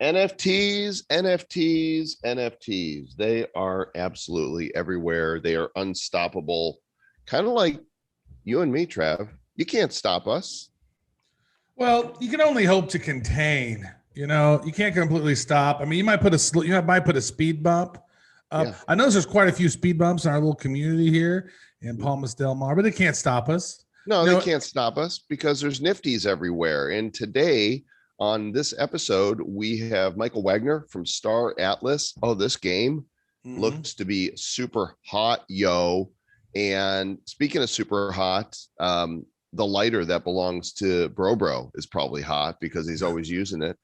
NFTs, NFTs, NFTs. They are absolutely everywhere. They are unstoppable. Kind of like you and me, Trav. You can't stop us. Well, you can only hope to contain. You can't completely stop. I mean, you might put a speed bump up. Yeah. I know there's quite a few speed bumps in our little community here in Palmas del Mar, but it can't stop us. No, they can't stop us because there's Nifties everywhere. And today on this episode, we have Michael Wagner from Star Atlas. Oh, this game looks to be super hot, yo. And speaking of super hot, the lighter that belongs to Bro is probably hot because he's always using it.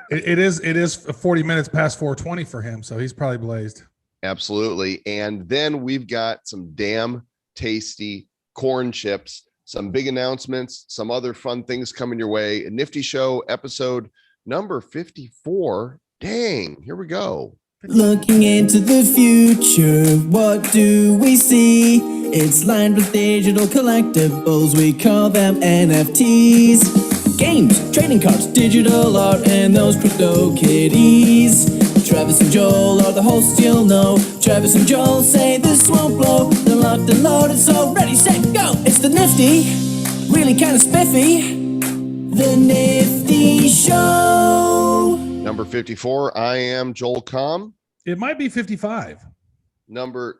It is 40 minutes past 4:20 for him, so he's probably blazed. Absolutely. And then we've got some damn tasty corn chips, some big announcements, some other fun things coming your way. A Nifty Show episode number 54. Dang, here we go. Looking into the future, what do we see? It's lined with digital collectibles, we call them NFTs. Games, trading cards, digital art, and those crypto kitties. Travis and Joel are the hosts, you'll know. Travis and Joel say this won't blow. They're locked and loaded, so ready, set, go. It's the Nifty, really kind of spiffy. The Nifty Show. Number 54, I am Joel Com. It might be 55.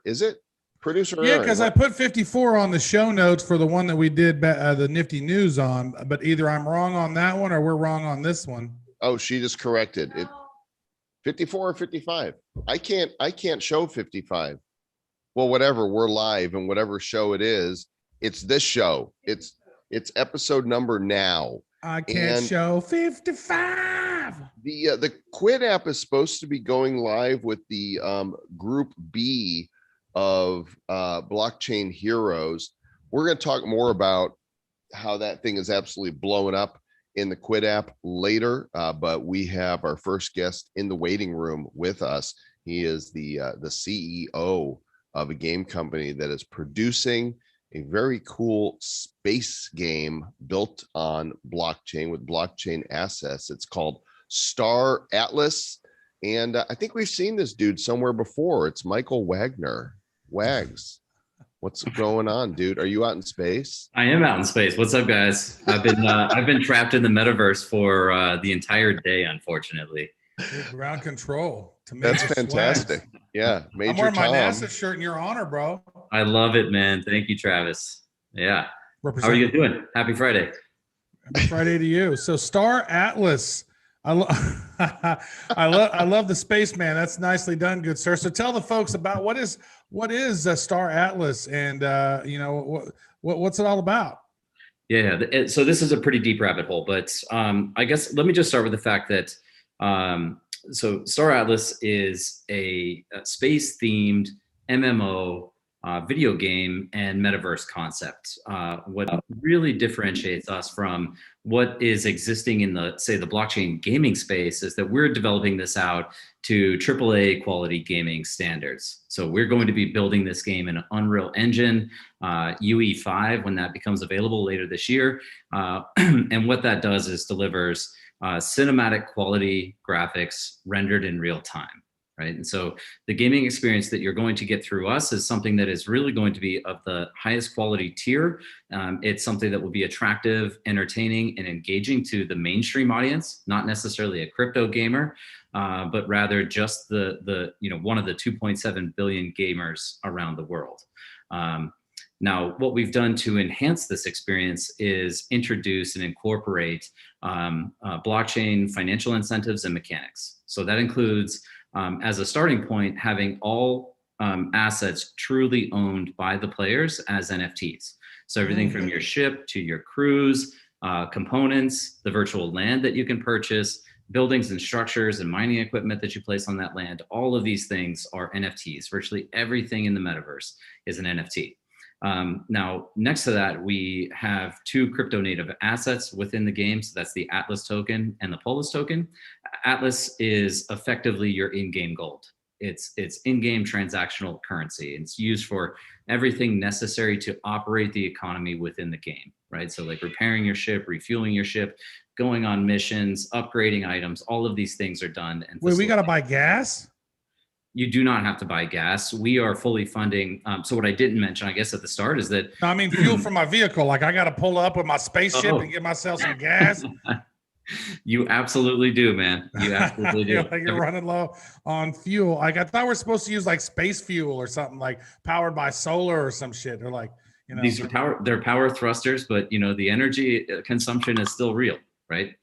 Is it? Producer Yeah, Aaron, because I put 54 on the show notes for the one that we did the Nifty News on, but either I'm wrong on that one or we're wrong on this one. Oh, she just corrected it. 54 or 55. I can't show 55. Well, whatever, we're live and whatever show it is, it's this show. It's episode number now. I can't show 55. The Quidd app is supposed to be going live with the group B of blockchain heroes. We're going to talk more about how that thing is absolutely blowing up in the Quidd app later, but we have our first guest in the waiting room with us. He is the CEO of a game company that is producing a very cool space game built on blockchain with blockchain assets. It's called Star Atlas, and I think we've seen this dude somewhere before. It's Michael Wagner. Wags, what's going on, dude? Are you out in space? I am out in space. What's up, guys? I've been trapped in the metaverse for the entire day, unfortunately. Ground control. That's fantastic. Sweat. Yeah, Major I'm wearing my Tom. NASA shirt in your honor, bro. I love it, man. Thank you, Travis. Yeah. How are you doing? Happy Friday. Happy Friday to you. So Star Atlas. I love the spaceman. That's nicely done, good sir. So tell the folks about what is Star Atlas, and what's it all about? Yeah. So this is a pretty deep rabbit hole, but I guess let me just start with the fact that so Star Atlas is a space-themed MMO video game and metaverse concept. What really differentiates us from what is existing in the blockchain gaming space is that we're developing this out to AAA quality gaming standards. So we're going to be building this game in an Unreal Engine UE5 when that becomes available later this year. And what that does is delivers cinematic quality graphics rendered in real time. Right. And so the gaming experience that you're going to get through us is something that is really going to be of the highest quality tier. It's something that will be attractive, entertaining, and engaging to the mainstream audience, not necessarily a crypto gamer, but rather just the one of the 2.7 billion gamers around the world. Now, what we've done to enhance this experience is introduce and incorporate blockchain financial incentives and mechanics. So that includes as a starting point, having all assets truly owned by the players as NFTs. So everything from your ship to your cruise, components, the virtual land that you can purchase, buildings and structures and mining equipment that you place on that land, all of these things are NFTs. Virtually everything in the metaverse is an NFT. Now, next to that, we have two crypto native assets within the game. So that's the Atlas token and the Polis token. Atlas is effectively your in-game gold. It's in-game transactional currency. It's used for everything necessary to operate the economy within the game. right? So like repairing your ship, refueling your ship, going on missions, upgrading items, all of these things are done. And Wait, we got to buy gas? you do not have to buy gas. We are fully funding. So what I didn't mention, I guess at the start, is that No, I mean fuel for my vehicle. Like I got to pull up with my spaceship Oh. and get myself some gas. you absolutely do, man. You absolutely do. You're running low on fuel. Like I thought we're supposed to use like space fuel or something, like powered by solar or some shit. Or like, you know, These are they're power thrusters, but you know, the energy consumption is still real, right?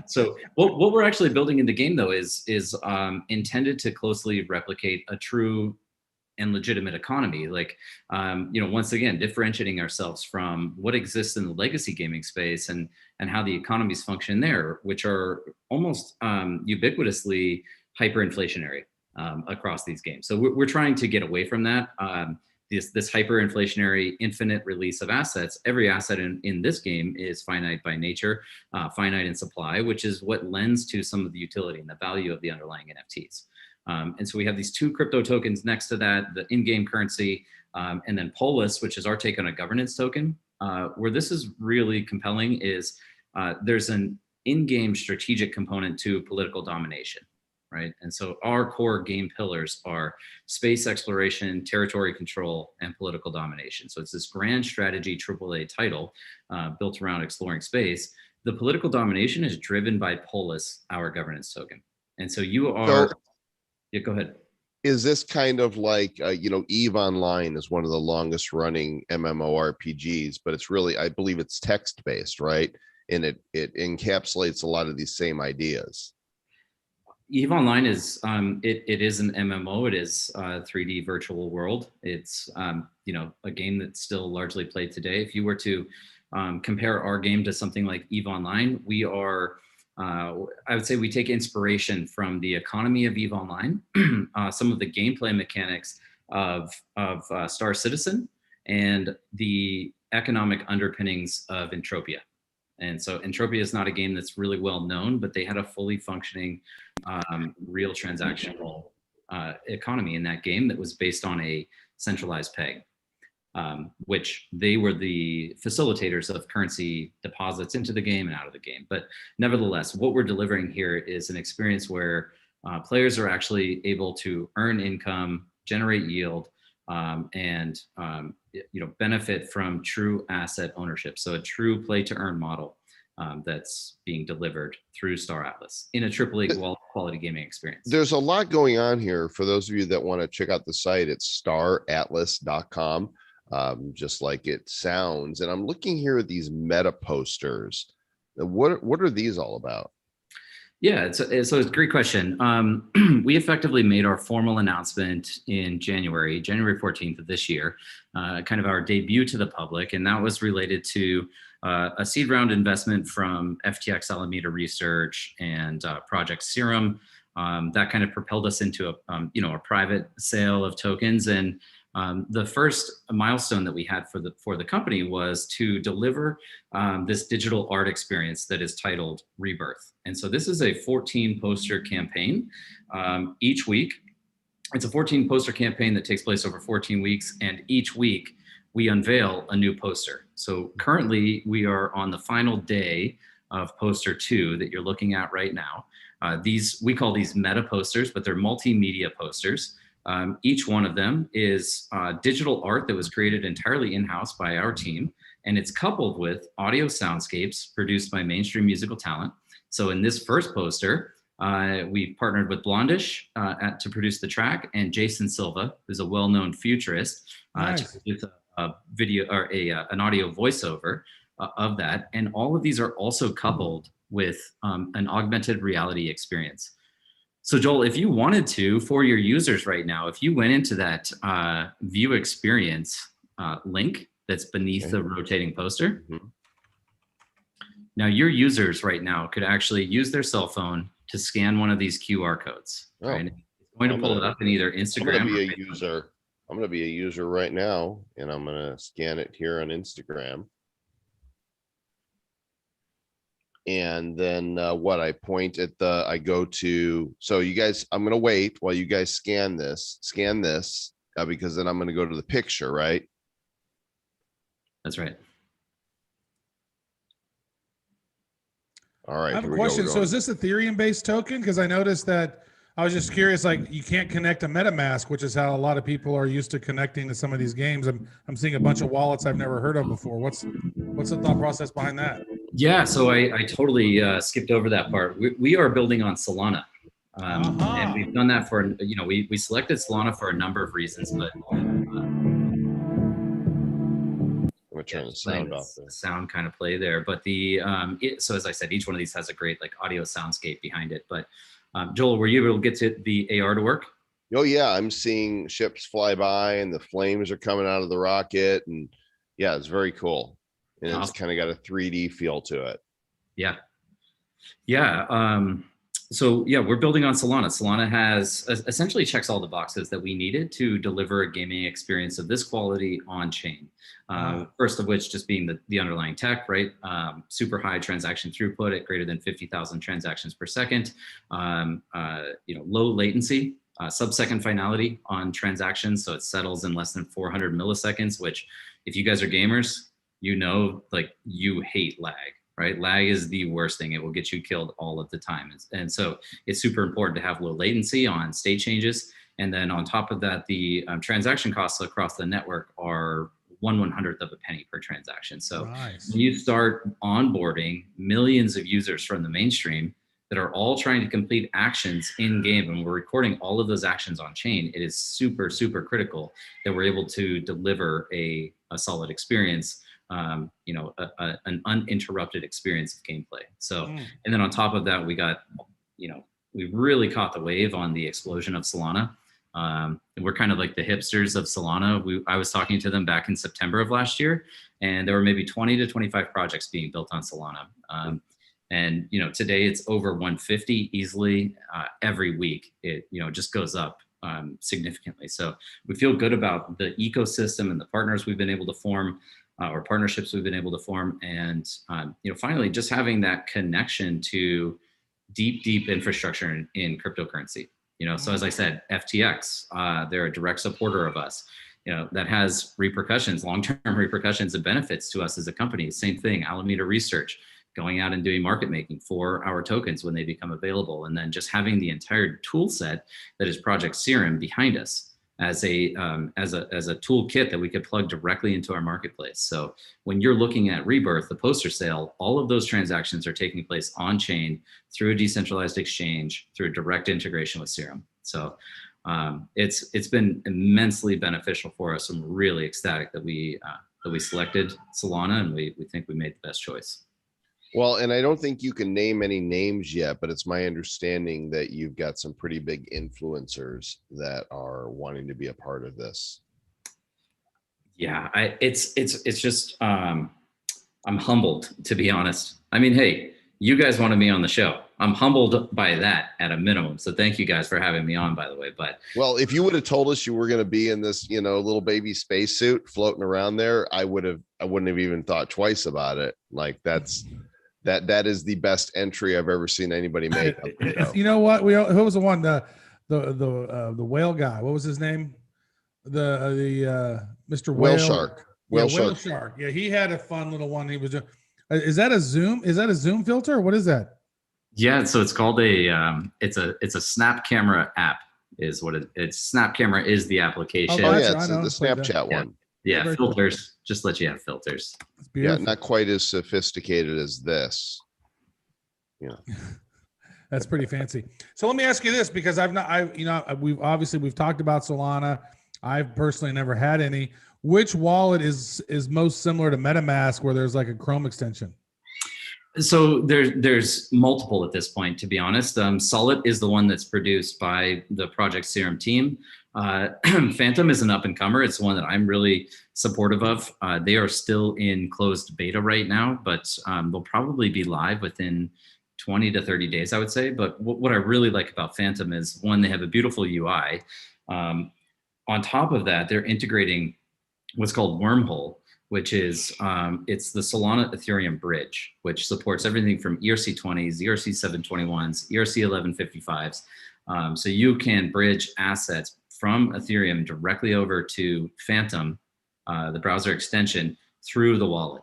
So what we're actually building in the game though is intended to closely replicate a true and legitimate economy. Like, you know, once again, differentiating ourselves from what exists in the legacy gaming space and how the economies function there, which are almost ubiquitously hyperinflationary across these games. So we're trying to get away from that. This hyperinflationary infinite release of assets. Every asset in this game is finite by nature, finite in supply, which is what lends to some of the utility and the value of the underlying NFTs. And so we have these two crypto tokens next to that, the in-game currency, and then Polis, which is our take on a governance token. Where this is really compelling is there's an in-game strategic component to political domination, right? And so our core game pillars are space exploration, territory control, and political domination. So it's this grand strategy AAA title built around exploring space. The political domination is driven by Polis, our governance token. And so you are... Yeah, go ahead. Is this kind of like, you know, EVE Online is one of the longest running MMORPGs, but it's really, I believe it's text based, right? And it encapsulates a lot of these same ideas. EVE Online is, it is an MMO. It is a 3D virtual world. It's, you know, a game that's still largely played today. If you were to compare our game to something like EVE Online, we are, I would say we take inspiration from the economy of EVE Online, some of the gameplay mechanics of Star Citizen, and the economic underpinnings of Entropia. And so Entropia is not a game that's really well known, but they had a fully functioning real transactional economy in that game that was based on a centralized peg. Which they were the facilitators of currency deposits into the game and out of the game. But nevertheless, what we're delivering here is an experience where players are actually able to earn income, generate yield, and you know, benefit from true asset ownership. So a true play to earn model that's being delivered through Star Atlas in a AAA quality gaming experience. There's a lot going on here. For those of you that want to check out the site, it's staratlas.com. Just like it sounds. And I'm looking here at these meta posters. What are these all about? Yeah, so it's a great question. We effectively made our formal announcement in January 14th of this year, kind of our debut to the public. And that was related to a seed round investment from FTX Alameda Research and Project Serum. That kind of propelled us into a private sale of tokens. And the first milestone that we had for the company was to deliver this digital art experience that is titled Rebirth. And so this is a 14 poster campaign each week. It's a 14 poster campaign that takes place over 14 weeks. And each week we unveil a new poster. So currently we are on the final day of poster 2 that you're looking at right now. We call these meta posters, but they're multimedia posters. Each one of them is digital art that was created entirely in-house by our team, and it's coupled with audio soundscapes produced by mainstream musical talent. So in this first poster, we partnered with Blondish to produce the track, and Jason Silva, who's a well-known futurist, to produce a video or an audio voiceover of that. And all of these are also coupled with an augmented reality experience. So Joel, if you wanted to, for your users right now, if you went into that view experience link that's beneath the rotating poster, now your users right now could actually use their cell phone to scan one of these QR codes. Right? It's going to pull it up in either Instagram. I'm going to be a user. I'm going to be a user right now, and I'm going to scan it here on Instagram. And then I point at I go to, so you guys, I'm going to wait while you guys scan this, because then I'm going to go to the picture, right? That's right. All right. I have here a we go. We're question. So going- is this Ethereum based token? Because I noticed that I was just curious, like you can't connect a MetaMask, which is how a lot of people are used to connecting to some of these games. I'm seeing a bunch of wallets I've never heard of before. What's the thought process behind that? Yeah, so I totally skipped over that part. We are building on Solana. And we've done that for, we selected Solana for a number of reasons, but I'm gonna turn the playing sound off there. sound kind of play there. But so as I said, each one of these has a great like audio soundscape behind it. But Joel, were you able to get to the AR to work? Oh yeah, I'm seeing ships fly by and the flames are coming out of the rocket, and yeah, it's very cool. And it's Awesome. kind of got a 3D feel to it. Yeah. So yeah, we're building on Solana. Solana has essentially checks all the boxes that we needed to deliver a gaming experience of this quality on chain. First of which just being the underlying tech, right? Super high transaction throughput at greater than 50,000 transactions per second. Low latency, sub-second finality on transactions. So it settles in less than 400 milliseconds, which if you guys are gamers, like you hate lag. Right? Lag is the worst thing. It will get you killed all of the time. And so it's super important to have low latency on state changes. And then on top of that, the transaction costs across the network are 1/100th of a penny per transaction. So nice. when you start onboarding millions of users from the mainstream that are all trying to complete actions in game, and we're recording all of those actions on chain, it is super, super critical that we're able to deliver a solid experience. An uninterrupted experience of gameplay. So, and then on top of that, we got, we really caught the wave on the explosion of Solana. And we're kind of like the hipsters of Solana. I was talking to them back in September of last year, and there were maybe 20 to 25 projects being built on Solana. And today it's over 150 easily. Every week, it just goes up significantly. So we feel good about the ecosystem and the partners we've been able to form. Or partnerships we've been able to form, and finally just having that connection to deep infrastructure in cryptocurrency. So as I said, FTX, they're a direct supporter of us. That has repercussions, long-term repercussions and benefits to us as a company. Same thing, Alameda Research, going out and doing market making for our tokens when they become available, and then just having the entire tool set that is Project Serum behind us as a toolkit that we could plug directly into our marketplace. So when you're looking at Rebirth, the poster sale, all of those transactions are taking place on chain through a decentralized exchange, through a direct integration with Serum. So it's been immensely beneficial for us. I'm really ecstatic that we selected Solana, and we think we made the best choice. Well, and I don't think you can name any names yet, but it's my understanding that you've got some pretty big influencers that are wanting to be a part of this. Yeah, it's just I'm humbled, to be honest. I mean, hey, you guys wanted me on the show. I'm humbled by that at a minimum. So thank you guys for having me on, by the way. But well, if you would have told us you were going to be in this, little baby spacesuit floating around there, I wouldn't have even thought twice about it. Like that is the best entry I've ever seen anybody make. You know what? Who was the one? The whale guy. What was his name? The Mr. Whale Shark. Whale Shark. Yeah, he had a fun little one. He was doing. Is that a zoom? Is that a zoom filter? What is that? Yeah, so it's called it's a Snap Camera app. Is what it's. Snap Camera is the application. Oh yeah, it's the Snapchat one. Yeah, filters. Cool. Just let you have filters. Yeah, not quite as sophisticated as this. Yeah. That's pretty fancy. So let me ask you this, because we've talked about Solana. I've personally never had any. Which wallet is most similar to MetaMask, where there's like a Chrome extension? So there's multiple at this point, to be honest. Solid is the one that's produced by the Project Serum team. Phantom is an up and comer. It's one that I'm really supportive of. They are still in closed beta right now, but they'll probably be live within 20 to 30 days, I would say. But what I really like about Phantom is, one, they have a beautiful UI. On top of that, they're integrating what's called Wormhole, which is it's the Solana Ethereum bridge, which supports everything from ERC20s, ERC721s, ERC1155s. So you can bridge assets from Ethereum directly over to Phantom, the browser extension, through the wallet.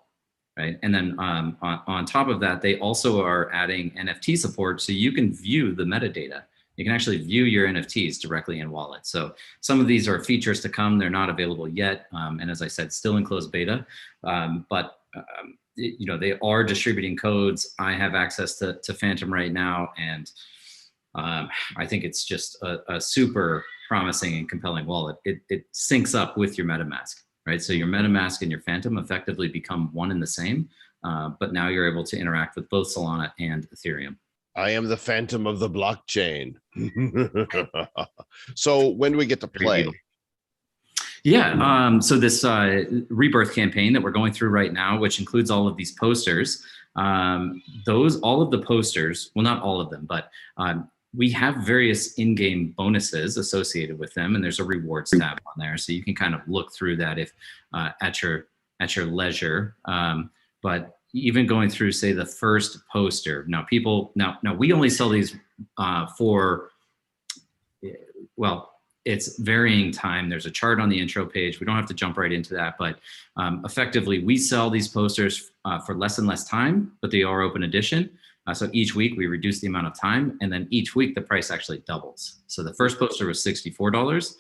right? And then on top of that, they also are adding NFT support, so you can view the metadata. You can actually view your NFTs directly in Wallet. So some of these are features to come. They're not available yet. And as I said, still in closed beta. They are distributing codes. I have access to Phantom right now. And I think it's just a super promising and compelling wallet. It syncs up with your MetaMask, right? So your MetaMask and your Phantom effectively become one and the same. But now you're able to interact with both Solana and Ethereum. I am the phantom of the blockchain. So when do we get to play? Yeah, so this Rebirth campaign that we're going through right now, which includes all of these posters, all of the posters, well, not all of them, but we have various in-game bonuses associated with them, and there's a rewards tab on there, so you can kind of look through that if at your leisure. But even going through, say, the first poster. Now we only sell these for, well, it's varying time. There's a chart on the intro page. We don't have to jump right into that, but effectively we sell these posters for less and less time, but they are open edition. So each week we reduce the amount of time, and then each week the price actually doubles. So the first poster was $64.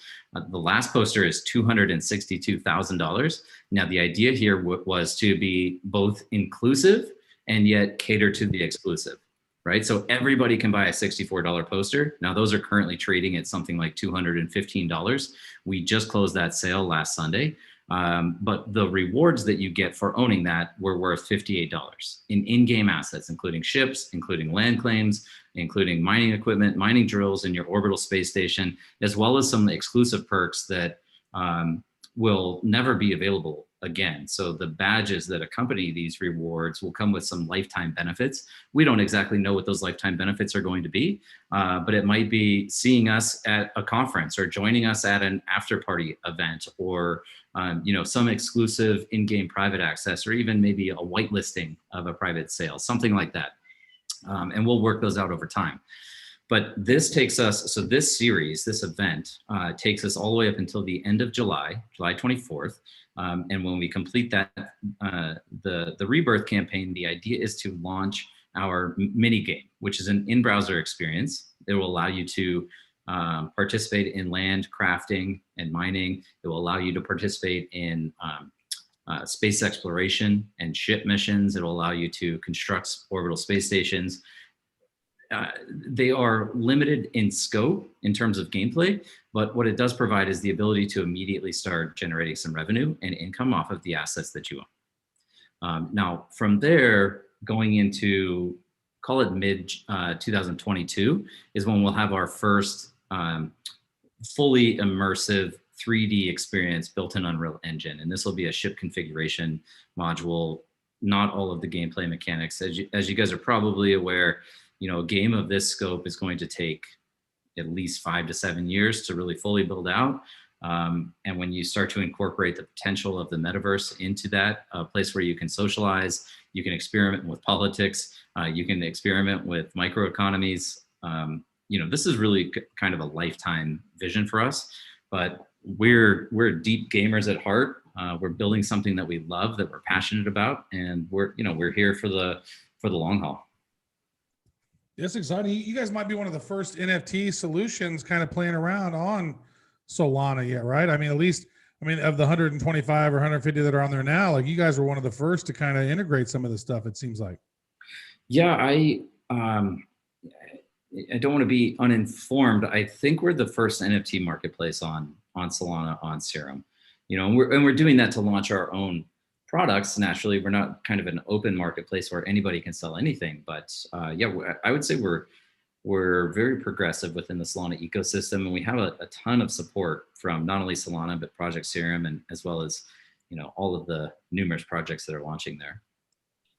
The last poster is $262,000. Now the idea here was to be both inclusive and yet cater to the exclusive, right? So everybody can buy a $64 poster. Now those are currently trading at something like $215. We just closed that sale last Sunday. But the rewards that you get for owning that were worth $58 in in-game assets, including ships, including land claims, including mining equipment, mining drills in your orbital space station, as well as some exclusive perks that will never be available again. So the badges that accompany these rewards will come with some lifetime benefits. We don't exactly know what those lifetime benefits are going to be, but it might be seeing us at a conference or joining us at an after party event, or some exclusive in-game private access, or even maybe a whitelisting of a private sale, something like that. And we'll work those out over time. But this takes us, so this series, this event takes us all the way up until the end of July 24th. And when we complete that, the Rebirth campaign, the idea is to launch our mini game, which is an in-browser experience. It will allow you to participate in land crafting and mining. It will allow you to participate in space exploration and ship missions. It will allow you to construct orbital space stations. They are limited in scope in terms of gameplay, but what it does provide is the ability to immediately start generating some revenue and income off of the assets that you own. Now, from there, going into, call it mid 2022, is when we'll have our first fully immersive 3D experience built in Unreal Engine. And this will be a ship configuration module, not all of the gameplay mechanics. As you guys are probably aware, a game of this scope is going to take at least 5 to 7 years to really fully build out. And when you start to incorporate the potential of the metaverse into that, a place where you can socialize, you can experiment with politics, you can experiment with microeconomies. This is really kind of a lifetime vision for us, but we're deep gamers at heart. We're building something that we love, that we're passionate about, and we're here for the long haul. It's exciting. You guys might be one of the first NFT solutions kind of playing around on Solana yet, right? Of the 125 or 150 that are on there now, like you guys were one of the first to kind of integrate some of this stuff, it seems like. Yeah, I don't want to be uninformed. I think we're the first NFT marketplace on Solana, on Serum. And we're doing that to launch our own products. Naturally, we're not kind of an open marketplace where anybody can sell anything, but I would say we're very progressive within the Solana ecosystem, and we have a ton of support from not only Solana but Project Serum, and as well as all of the numerous projects that are launching there.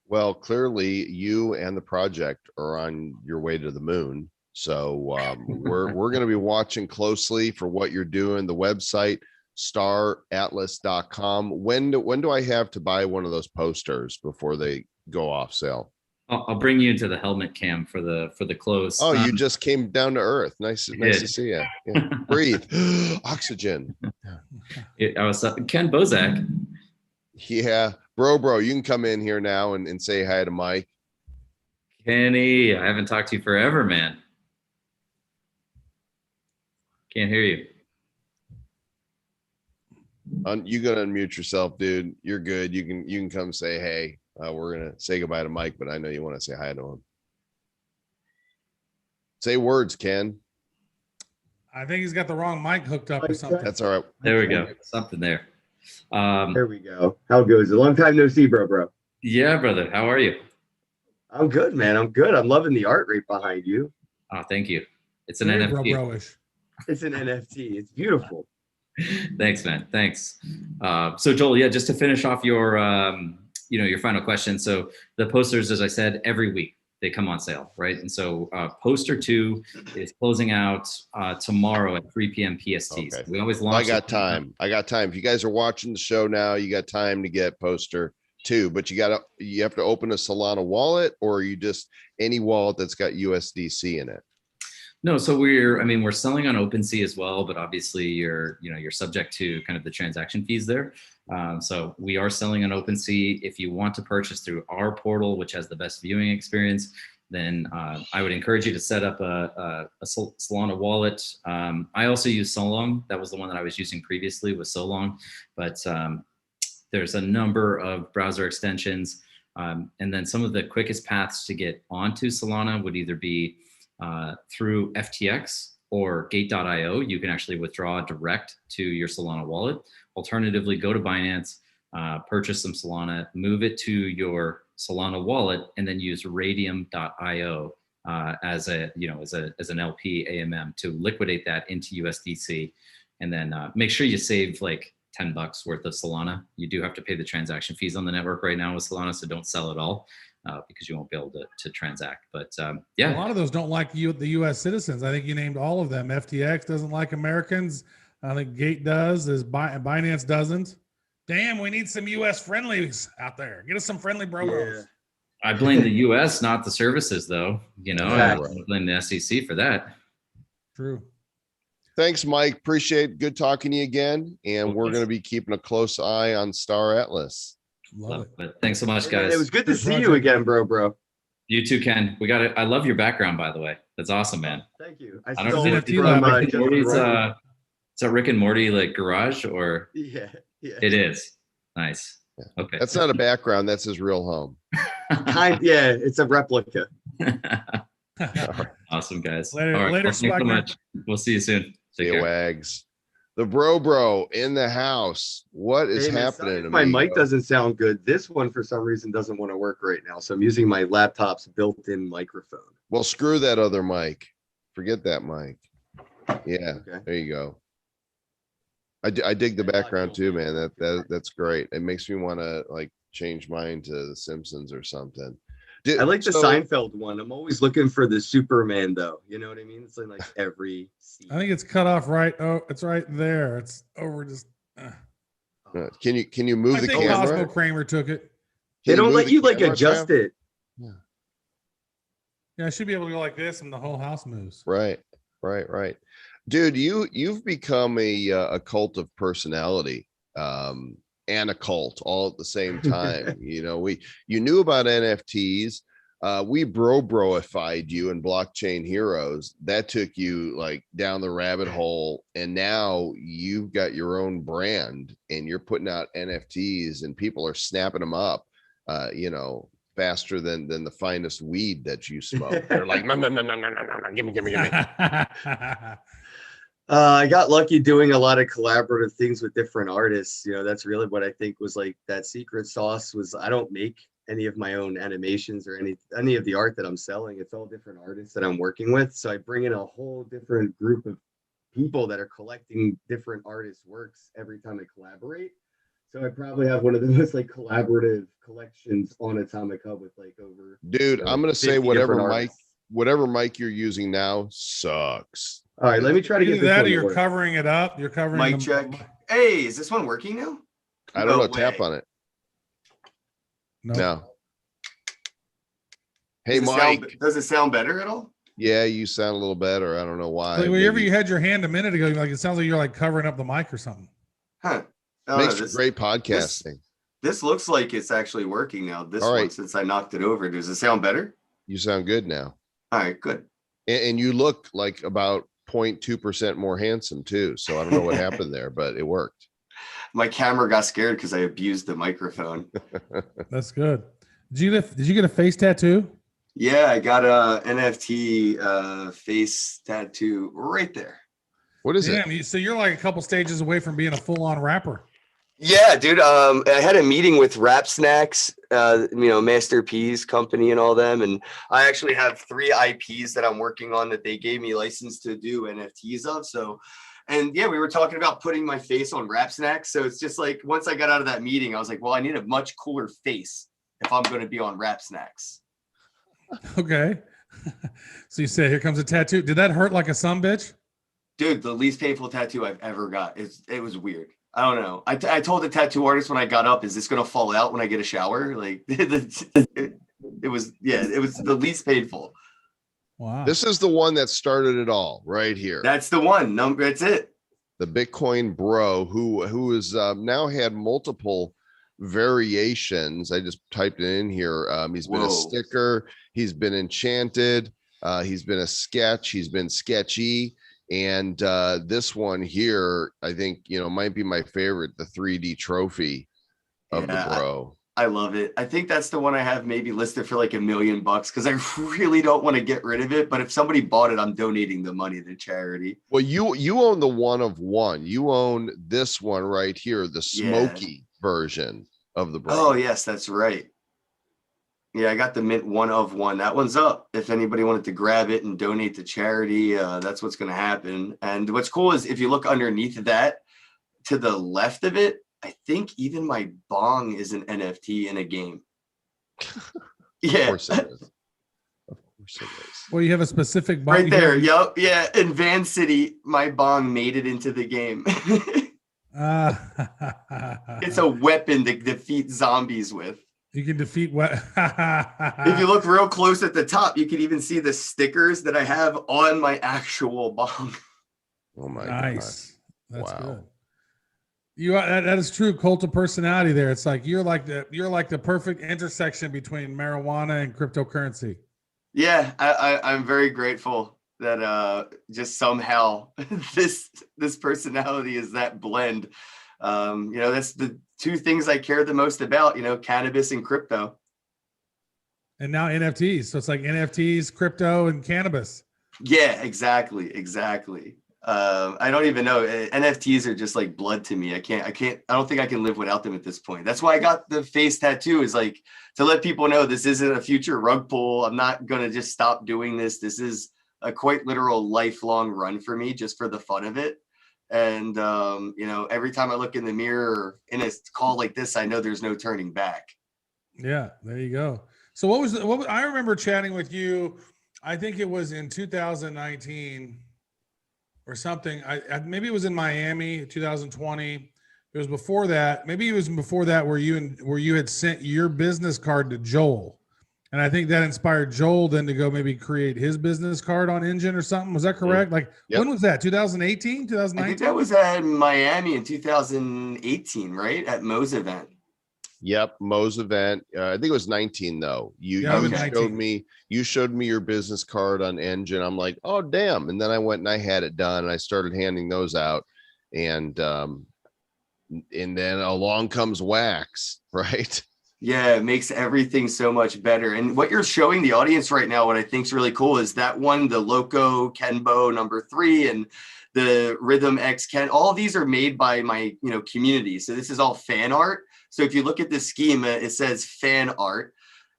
Well, clearly you and the project are on your way to the moon, so we're going to be watching closely for what you're doing. The website, staratlas.com. When do I have to buy one of those posters before they go off sale? I'll bring you into the helmet cam for the close. Oh, you just came down to earth. Nice to see you. Yeah. Breathe. Oxygen. I was Ken Bosak. Yeah, Bro, you can come in here now and say hi to Mike. Kenny, I haven't talked to you forever, man. Can't hear you. You gotta unmute yourself, dude. You're good. You can come say hey. We're gonna say goodbye to Mike, but I know you want to say hi to him. Say words, Ken. I think he's got the wrong mic hooked up or something. That's all right. There we go. Something there. There we go. How goes it? Long time no see, bro. Yeah, brother. How are you? I'm good, man. I'm good. I'm loving the art right behind you. Oh, thank you. It's an Very NFT. bro-ish. It's an NFT. It's beautiful. Thanks, man. Thanks. So Joel, yeah, just to finish off your, your final question. So the posters, as I said, every week they come on sale, right? And so poster 2 is closing out tomorrow at 3 p.m. PST. Okay. So we always launch. I got time. If you guys are watching the show now, you got time to get poster 2, but you have to open a Solana wallet, or are you just any wallet that's got USDC in it? No, so we're selling on OpenSea as well, but obviously you're subject to kind of the transaction fees there. So we are selling on OpenSea. If you want to purchase through our portal, which has the best viewing experience, then I would encourage you to set up a Solana wallet. I also use Solong. That was the one that I was using previously with Solong, but there's a number of browser extensions. And then some of the quickest paths to get onto Solana would either be through FTX or Gate.io. You can actually withdraw direct to your Solana wallet. Alternatively, go to Binance, purchase some Solana, move it to your Solana wallet, and then use Radium.io as an LP AMM to liquidate that into USDC, and then make sure you save like $10 worth of Solana. You do have to pay the transaction fees on the network right now with Solana, so don't sell it all. Because you won't be able to transact. But yeah, a lot of those don't like the U.S. citizens. I think you named all of them. FTX doesn't like Americans. I think Gate does. Binance doesn't. Damn, we need some U.S. friendlies out there. Get us some friendly bros. Yeah. I blame the U.S., not the services, though. I blame the SEC for that. True. Thanks, Mike. Appreciate good talking to you again. And we're going to be keeping a close eye on Star Atlas. Love it. But thanks so much, guys. It was good to see you again, bro. You too, Ken. We got it. I love your background, by the way. That's awesome, man. Thank you. I don't know if it's from Rick and Morty's, is that Rick and Morty like garage or? Yeah. It is. Nice. Okay. That's not a background. That's his real home. Yeah, it's a replica. Awesome, guys. Later, all right. later, Thanks so much. We'll see you soon. See you, Wags. The bro in the house. What is happening? My mic doesn't sound good. This one, for some reason, doesn't want to work right now. So I'm using my laptop's built-in microphone. Well, screw that other mic. Forget that mic. Yeah, Okay. there you go. I dig the background too, man. That's great. It makes me want to like change mine to The Simpsons or something. I like the Seinfeld one. I'm always looking for the Superman, though. You know what I mean? It's like every scene. I think it's cut off right. Oh, it's right there. It's over. Just. Can you move the camera? I think Cosmo Kramer took it. They don't let you like adjust it. Yeah, I should be able to go like this, and the whole house moves. Right. Dude, you've become a cult of personality. And a cult all at the same time. You knew about NFTs. We broified you in Blockchain Heroes. That took you like down the rabbit hole, and now you've got your own brand and you're putting out NFTs and people are snapping them up faster than the finest weed that you smoke. They're like, no, give me. I got lucky doing a lot of collaborative things with different artists. That's really what I think was like that secret sauce was. I don't make any of my own animations or any of the art that I'm selling. It's all different artists that I'm working with. So I bring in a whole different group of people that are collecting different artists' works every time I collaborate. So I probably have one of the most like collaborative collections on Atomic Hub with like over. Dude, I'm gonna say whatever mic you're using now sucks. All right, let me try to get that, or you're covering it up. You're covering mic check. Hey, is this one working now? I don't know. Tap on it. No. Hey, Mike. Does it sound better at all? Yeah, you sound a little better. I don't know why. Like whenever you had your hand a minute ago, like it sounds like you're like covering up the mic or something. Huh? Makes for great podcasting. This looks like it's actually working now. This All one, right. since I knocked it over. Does it sound better? You sound good now. All right, good. And you look like about 0.2% more handsome too. So I don't know what happened there, but it worked. My camera got scared because I abused the microphone. That's good. Did you get a face tattoo? Yeah, I got a NFT face tattoo right there. What is it? Damn, so you're like a couple stages away from being a full-on rapper. Yeah, dude. I had a meeting with Rap Snacks, Master P's company and all them. And I actually have 3 IPs that I'm working on that they gave me license to do NFTs of. So, and yeah, we were talking about putting my face on Rap Snacks. So it's just like, once I got out of that meeting, I was like, well, I need a much cooler face if I'm going to be on Rap Snacks. Okay. So you say, here comes a tattoo. Did that hurt like a sumbitch? Dude, the least painful tattoo I've ever got. It was weird. I don't know. I told the tattoo artist when I got up, is this going to fall out when I get a shower? Like it was the least painful. Wow. This is the one that started it all right here. That's the one. That's it. The Bitcoin bro who is now had multiple variations. I just typed it in here. He's been a Whoa. sticker. He's been enchanted. He's been a sketch. He's been sketchy. And this one here, I think, might be my favorite, the 3D trophy of the bro. I love it. I think that's the one I have maybe listed for like $1 million because I really don't want to get rid of it. But if somebody bought it, I'm donating the money to charity. Well, you own the one of one. You own this one right here, the smoky version of the bro. Oh, yes, that's right. Yeah, I got the mint 1 of 1. That one's up. If anybody wanted to grab it and donate to charity, that's what's going to happen. And what's cool is if you look underneath that, to the left of it, I think even my bong is an NFT in a game. Yeah. Of course it is. Of course it is. Well, you have a specific bong. Right there. Yep. Yeah. In Van City, my bong made it into the game. It's a weapon to defeat zombies with. You can defeat what? If you look real close at the top, you can even see the stickers that I have on my actual bong. Oh my Nice. God. That's Wow. good. You are, that is true. Cult of personality there. It's like you're like the perfect intersection between marijuana and cryptocurrency. Yeah, I'm very grateful that just somehow this personality is that blend. That's the 2 things I care the most about, cannabis and crypto. And now NFTs. So it's like NFTs, crypto, and cannabis. Yeah, exactly. I don't even know. NFTs are just like blood to me. I don't think I can live without them at this point. That's why I got the face tattoo, is like to let people know this isn't a future rug pull. I'm not going to just stop doing this. This is a quite literal lifelong run for me, just for the fun of it. And, every time I look in the mirror in a call like this, I know there's no turning back. Yeah, there you go. So I remember chatting with you, I think it was in 2019 or something. Maybe it was in Miami, 2020. It was before that. Maybe it was before that where you had sent your business card to Joel. And I think that inspired Joel then to go maybe create his business card on Engine or something. Was that correct? Like, When was that? 2018, 2019? I think that was at Miami in 2018, right? At Mo's event. Yep, Mo's event. I think it was 19 though. You showed me your business card on Engine. I'm like, oh damn. And then I went and I had it done and I started handing those out. And then along comes Wax, right? Yeah, it makes everything so much better. And what you're showing the audience right now, what I think is really cool is that one, the Loco Kenbo number 3 and the Rhythm X Ken, all these are made by my, community. So this is all fan art. So if you look at the schema, it says fan art,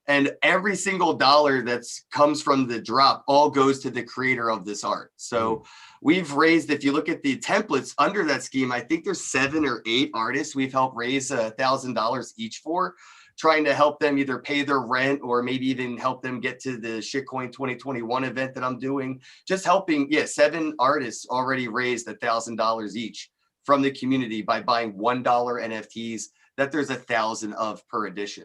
and every single dollar that's comes from the drop all goes to the creator of this art. So we've raised, if you look at the templates under that scheme, I think there's 7 or 8 artists we've helped raise $1,000 each for, trying to help them either pay their rent or maybe even help them get to the Shitcoin 2021 event that I'm doing. Just helping, 7 artists already raised $1,000 each from the community by buying $1 NFTs that there's 1,000 of per edition.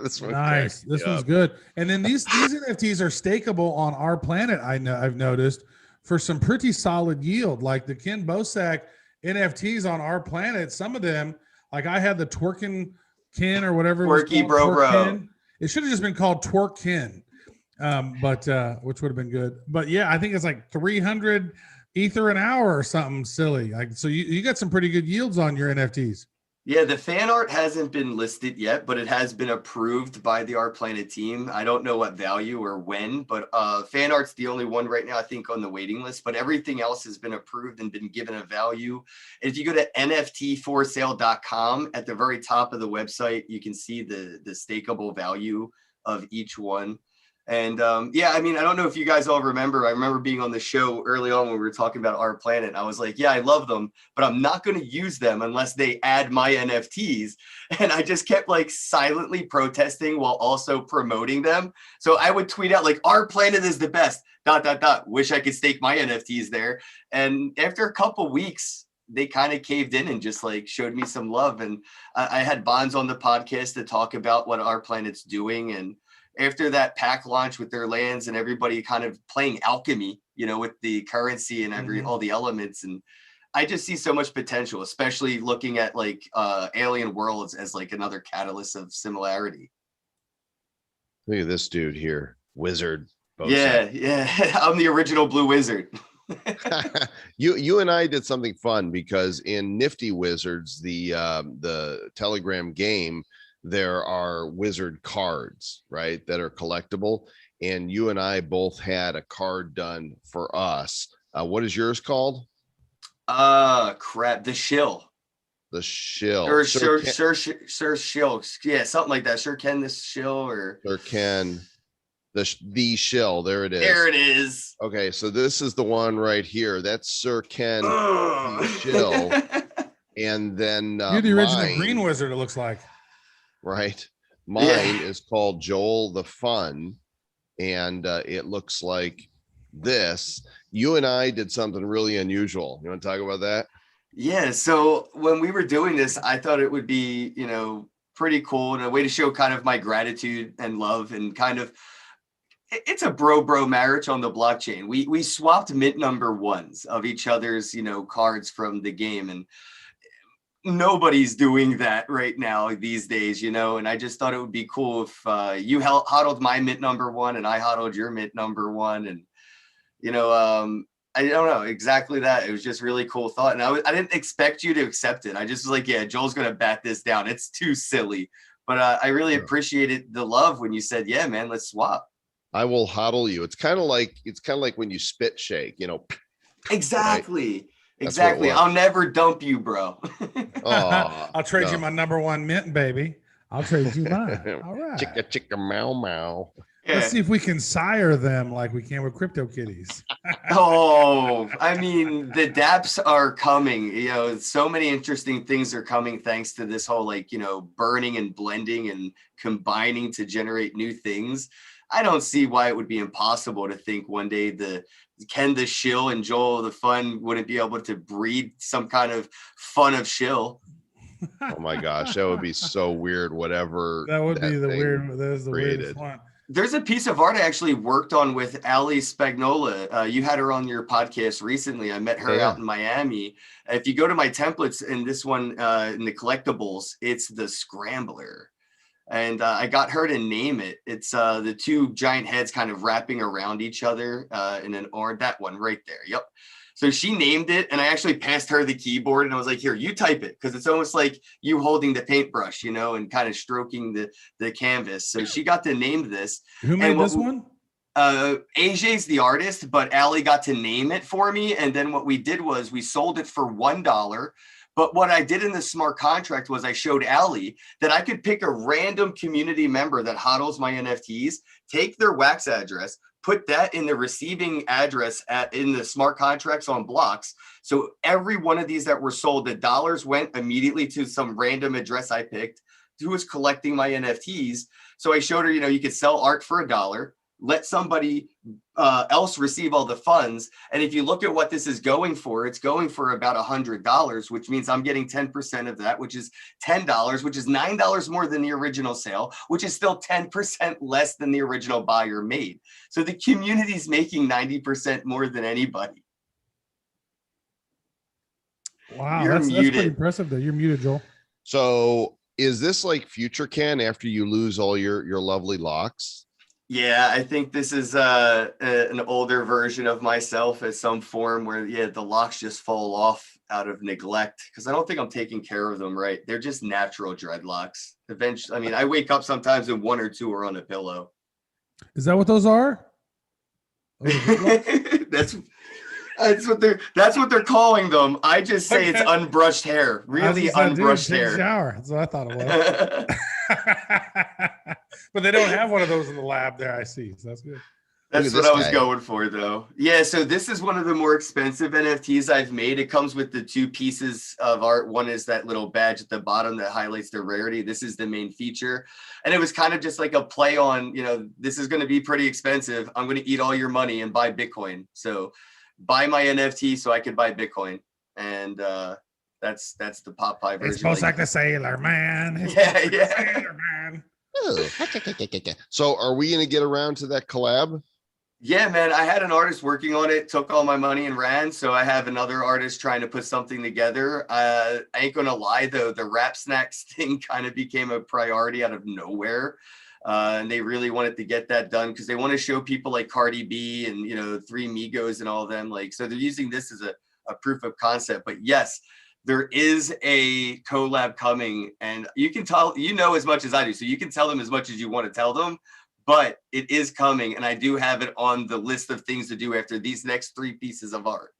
This one Nice. This one's good. And then these NFTs are stakeable on our planet. I've noticed for some pretty solid yield, like the Ken Bosak NFTs on our planet. Some of them, like I had the twerking Ken or whatever. It was Twerky called, bro, Twerk bro. Ken. It should have just been called Twerk Ken, but which would have been good. But yeah, I think it's like 300 Ether an hour or something silly. Like, so you got some pretty good yields on your NFTs. Yeah, the fan art hasn't been listed yet, but it has been approved by the Art Planet team. I don't know what value or when, but fan art's the only one right now, I think, on the waiting list, but everything else has been approved and been given a value. And if you go to nftforsale.com, at the very top of the website, you can see the stakeable value of each one. And yeah, I mean, I don't know if you guys all remember, I remember being on the show early on when we were talking about Art Planet. I was like, yeah, I love them, but I'm not going to use them unless they add my NFTs. And I just kept like silently protesting while also promoting them. So I would tweet out like, Art Planet is the best, ... Wish I could stake my NFTs there. And after a couple weeks, they kind of caved in and just like showed me some love. And I had Bonds on the podcast to talk about what Art Planet's doing. And after that pack launch with their lands and everybody kind of playing alchemy, you know, with the currency and all the elements. And I just see so much potential, especially looking at like Alien Worlds as like another catalyst of similarity. Look at this dude here, Wizard. Bosak. Yeah. I'm the original Blue Wizard. You and I did something fun because in Nifty Wizards, the Telegram game, there are wizard cards, right, that are collectible. And you and I both had a card done for us. What is yours called? Crap. The Shill. The Shill. Or Sir Shill. Yeah, something like that. Sir Ken the Shill or Sir Ken. The Shill. There it is. There it is. Okay, so this is the one right here. That's Sir Ken the Shill. And then you're the original Green Wizard, it looks like. Right. Mine is called Joel the Fun. And it looks like this. You and I did something really unusual. You want to talk about that? Yeah. So when we were doing this, I thought it would be, you know, pretty cool and a way to show kind of my gratitude and love and kind of, it's a bro marriage on the blockchain. We swapped mint number ones of each other's, you know, cards from the game. And nobody's doing that right now these days, you know, and I just thought it would be cool if you hodled my mint number one and I hodled your mint number one. And, you know, I don't know exactly that. It was just really cool thought. And I didn't expect you to accept it. I just was like, yeah, Joel's going to bat this down. It's too silly. But I really appreciated the love when you said, yeah, man, let's swap. I will hodl you. It's kind of like when you spit shake, you know. Exactly. Right? Exactly. I'll never dump you, bro. Oh, I'll trade you my number one mint, baby. I'll trade you mine. All right. Chicka chicka meow meow. Yeah. Let's see if we can sire them like we can with crypto kitties. Oh, I mean, the dApps are coming. You know, so many interesting things are coming thanks to this whole, like, you know, burning and blending and combining to generate new things. I don't see why it would be impossible to think one day the Ken the Shill and Joel the Fun wouldn't be able to breed some kind of fun of shill. Oh my gosh, that would be so weird. Whatever that would be the weird. That is the weirdest one. There's a piece of art I actually worked on with Ali Spagnola. You had her on your podcast recently. I met her out in Miami. If you go to my templates in this one, in the collectibles, it's the Scrambler. And I got her to name it. It's the two giant heads kind of wrapping around each other in an orange, that one right there. Yep. So she named it, and I actually passed her the keyboard, and I was like, here, you type it, because it's almost like you holding the paintbrush, you know, and kind of stroking the canvas. So she got to name this. Who made this one? AJ's the artist, but Ali got to name it for me. And then what we did was we sold it for $1. But what I did in the smart contract was I showed Ali that I could pick a random community member that hodls my NFTs, take their wax address, put that in the receiving address in the smart contracts on blocks. So every one of these that were sold, the dollars went immediately to some random address I picked who was collecting my NFTs. So I showed her, you know, you could sell art for $1, let somebody else receive all the funds. And if you look at what this is going for, it's going for about $100, which means I'm getting 10% of that, which is $10, which is $9 more than the original sale, which is still 10% less than the original buyer made. So the community's making 90% more than anybody. Wow, that's pretty impressive though. You're muted, Joel. So Is this like future Ken after you lose all your lovely locks? Yeah, I think this is an older version of myself at some form where, yeah, the locks just fall off out of neglect because I don't think I'm taking care of them right. They're just natural dreadlocks. Eventually, I mean, I wake up sometimes and one or two are on a pillow. Is that what those are? Oh, that's what they're calling them. I just say it's unbrushed hair, really unbrushed hair. Shower. That's what I thought it was. But they don't have one of those in the lab there. I see. So that's good. That's what I was going for, though. Yeah, so this is one of the more expensive NFTs I've made. It comes with the two pieces of art. One is that little badge at the bottom that highlights the rarity. This is the main feature. And it was kind of just like a play on, this is going to be pretty expensive. I'm going to eat all your money and buy Bitcoin. So buy my NFT so I can buy Bitcoin. And that's the Popeye version. It's Bosak the Sailor Man. Yeah. Sailor Man. Oh. So are we going to get around to that collab? Yeah, man, I had an artist working on it, took all my money and ran. So I have another artist trying to put something together. I ain't going to lie, though. The Rap Snacks thing kind of became a priority out of nowhere. And they really wanted to get that done because they want to show people like Cardi B and, Three Migos and all of them. So they're using this as a proof of concept. But yes, there is a collab coming, and you can tell, as much as I do. So you can tell them as much as you want to tell them. But it is coming, and I do have it on the list of things to do after these next three pieces of art.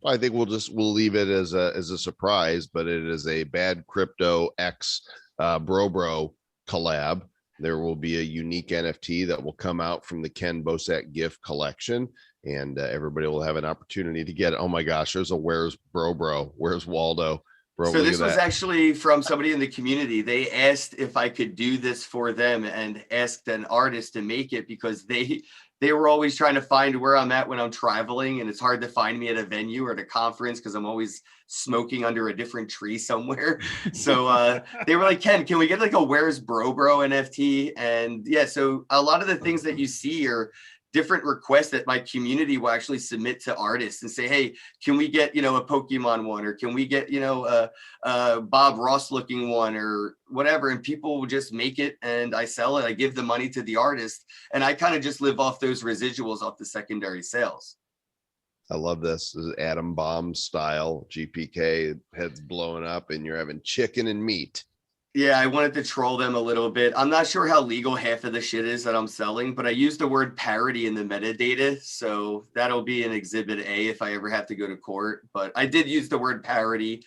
I think we'll leave it as a surprise, but it is a Bad Crypto X Bro collab. There will be a unique NFT that will come out from the Ken Bosak gift collection, and everybody will have an opportunity to get it. Oh my gosh, there's a where's Bro? Where's Waldo? Bro, so this was actually from somebody in the community. They asked if I could do this for them and asked an artist to make it because they were always trying to find where I'm at when I'm traveling. And it's hard to find me at a venue or at a conference because I'm always smoking under a different tree somewhere. So they were like, Ken, can we get like a Where's Bro NFT? And yeah, so a lot of the things that you see are different requests that my community will actually submit to artists and say, hey, can we get, a Pokemon one, or can we get, a Bob Ross looking one or whatever. And people will just make it and I sell it. I give the money to the artist and I kind of just live off those residuals off the secondary sales. I love this. This is Atom Bomb style GPK, heads blowing up and you're having chicken and meat. Yeah, I wanted to troll them a little bit. I'm not sure how legal half of the shit is that I'm selling, but I used the word parody in the metadata. So that'll be an exhibit A if I ever have to go to court. But I did use the word parody,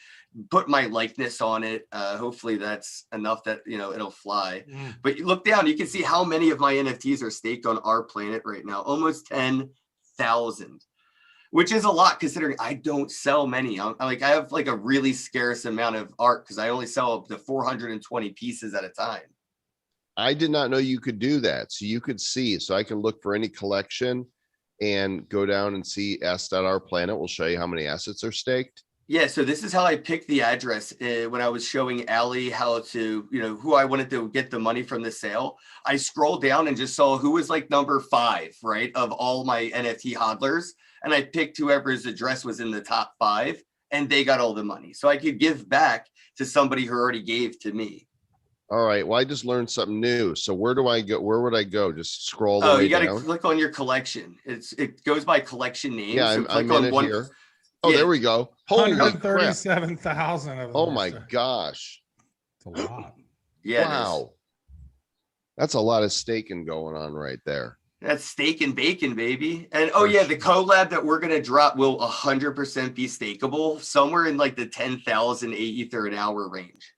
put my likeness on it. Hopefully that's enough that, it'll fly. But you look down, you can see how many of my NFTs are staked on our planet right now. Almost 10,000. Which is a lot considering I don't sell many. I have like a really scarce amount of art because I only sell up to 420 pieces at a time. I did not know you could do that. So you could see, so I can look for any collection and go down and see S.Our Planet will show you how many assets are staked. Yeah, so this is how I picked the address when I was showing Allie how to, who I wanted to get the money from the sale. I scrolled down and just saw who was like number 5, right, of all my NFT hodlers. And I picked whoever's address was in the top 5 and they got all the money. So I could give back to somebody who already gave to me. All right. Well, I just learned something new. So where do I go? Where would I go? Just scroll the way you got down? to click on your collection. It goes by collection name. Yeah, so I'm in it here. Oh, there we go. Holy 137,000 of them. Oh my gosh. It's a lot. Yeah. Wow. That's a lot of staking going on right there. That's steak and bacon, baby. And the collab that we're going to drop will 100% be stakeable somewhere in like the 10,000 Ether an hour range.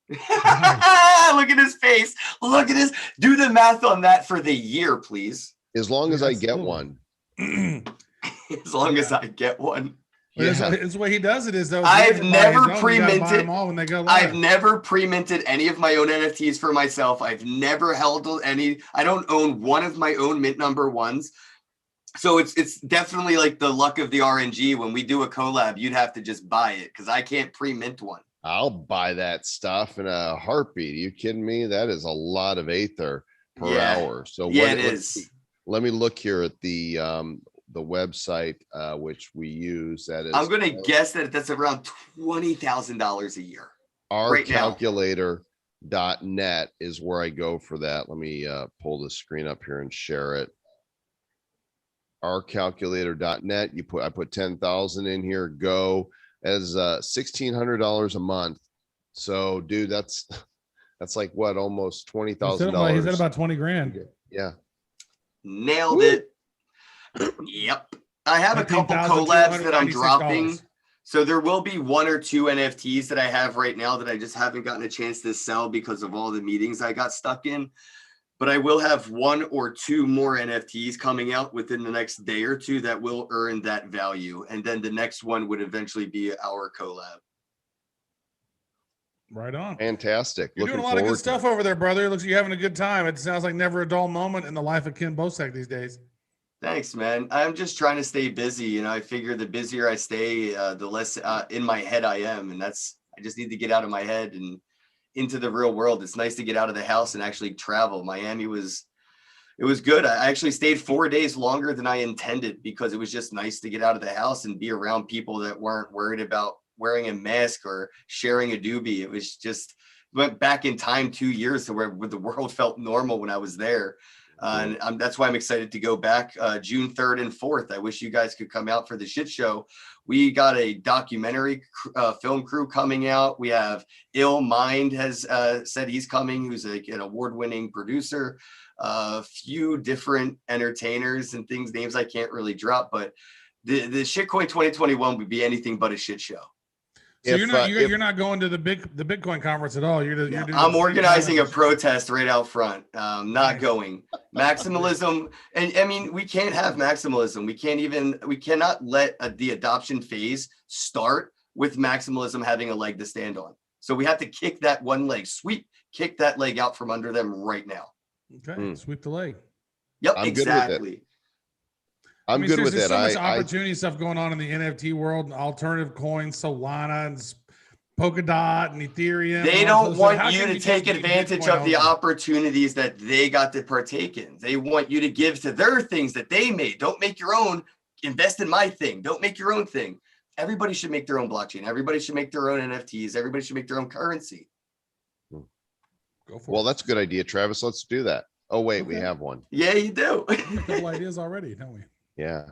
Look at his face. Look at his. Do the math on that for the year, please. As long as I get one. As long as I get one. It's the way he does it is though. I've never pre-minted. I've never pre-minted any of my own NFTs for myself. I've never held any. I don't own one of my own mint number ones. So it's definitely like the luck of the RNG. When we do a collab, you'd have to just buy it because I can't pre-mint one. I'll buy that stuff in a heartbeat. Are you kidding me? That is a lot of Aether per hour. So it is. Let me look here at the website which we use. That is, I'm going to guess that that's around $20,000 a year. Right now. ourcalculator.net is where I go for that. Let me pull the screen up here and share it. Ourcalculator.net. I put 10,000 in here. Go as $1,600 a month. So, dude, that's like what, almost $20,000. He's at about 20 grand. Yeah. Nailed Woo. it. Yep. I have a couple collabs that I'm dropping. So there will be 1 or 2 NFTs that I have right now that I just haven't gotten a chance to sell because of all the meetings I got stuck in. But I will have 1 or 2 more NFTs coming out within the next day or 2 that will earn that value. And then the next one would eventually be our collab. Right on. Fantastic. You're doing a lot of good stuff over there, brother. It looks like you're having a good time. It sounds like never a dull moment in the life of Ken Bosak these days. Thanks, man. I'm just trying to stay busy. You know, I figure the busier I stay, the less in my head I am. And I just need to get out of my head and into the real world. It's nice to get out of the house and actually travel. Miami it was good. I actually stayed 4 days longer than I intended because it was just nice to get out of the house and be around people that weren't worried about wearing a mask or sharing a doobie. It was just went back in time 2 years to where the world felt normal when I was there. And that's why I'm excited to go back June 3rd and 4th. I wish you guys could come out for the shit show. We got a documentary film crew coming out. We have Ill Mind has said he's coming, who's like an award-winning producer. A few different entertainers and things, names I can't really drop, but the Shitcoin 2021 would be anything but a shit show. So you're not going to the Bitcoin conference at all. You're doing I'm organizing a protest right out front. Not going. Maximalism, and I mean, we can't have maximalism. We cannot let the adoption phase start with maximalism having a leg to stand on. So we have to kick that one leg, kick that leg out from under them right now. Okay, sweep the leg. Yep, I'm exactly. good with it. I'm good with there's it. So much opportunity stuff going on in the NFT world, alternative coins, Solana and Polkadot and Ethereum. They don't want you to take advantage of the opportunities that they got to partake in. They want you to give to their things that they made. Don't make your own. Invest in my thing. Don't make your own thing. Everybody should make their own blockchain. Everybody should make their own NFTs. Everybody should make their own currency. Go for Well, it. that's a good idea, Travis. Let's do that. Oh, wait, we have one. Yeah, you do. We have a couple ideas already, don't we? Yeah.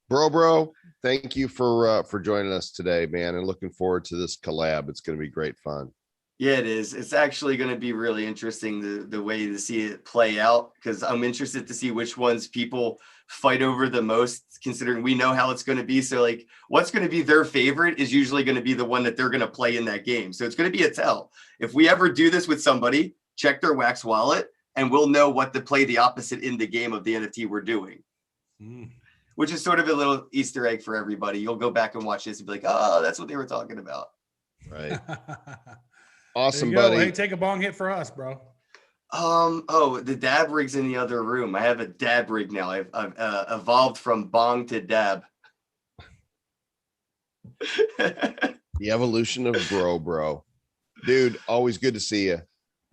Bro, thank you for joining us today, man, and looking forward to this collab. It's going to be great fun. Yeah, it is. It's actually going to be really interesting the way to see it play out, because I'm interested to see which ones people fight over the most, considering we know how it's going to be. So like what's going to be their favorite is usually going to be the one that they're going to play in that game. So it's going to be a tell. If we ever do this with somebody, check their Wax wallet and we'll know what to play the opposite in the game of the NFT we're doing. Which is sort of a little Easter egg for everybody. You'll go back and watch this and be like, oh, that's what they were talking about. Right. Awesome, There you go. buddy. Hey, take a bong hit for us, bro. Oh, the dab rig's in the other room. I have a dab rig now. I've evolved from bong to dab. The evolution of bro. Dude, always good to see you.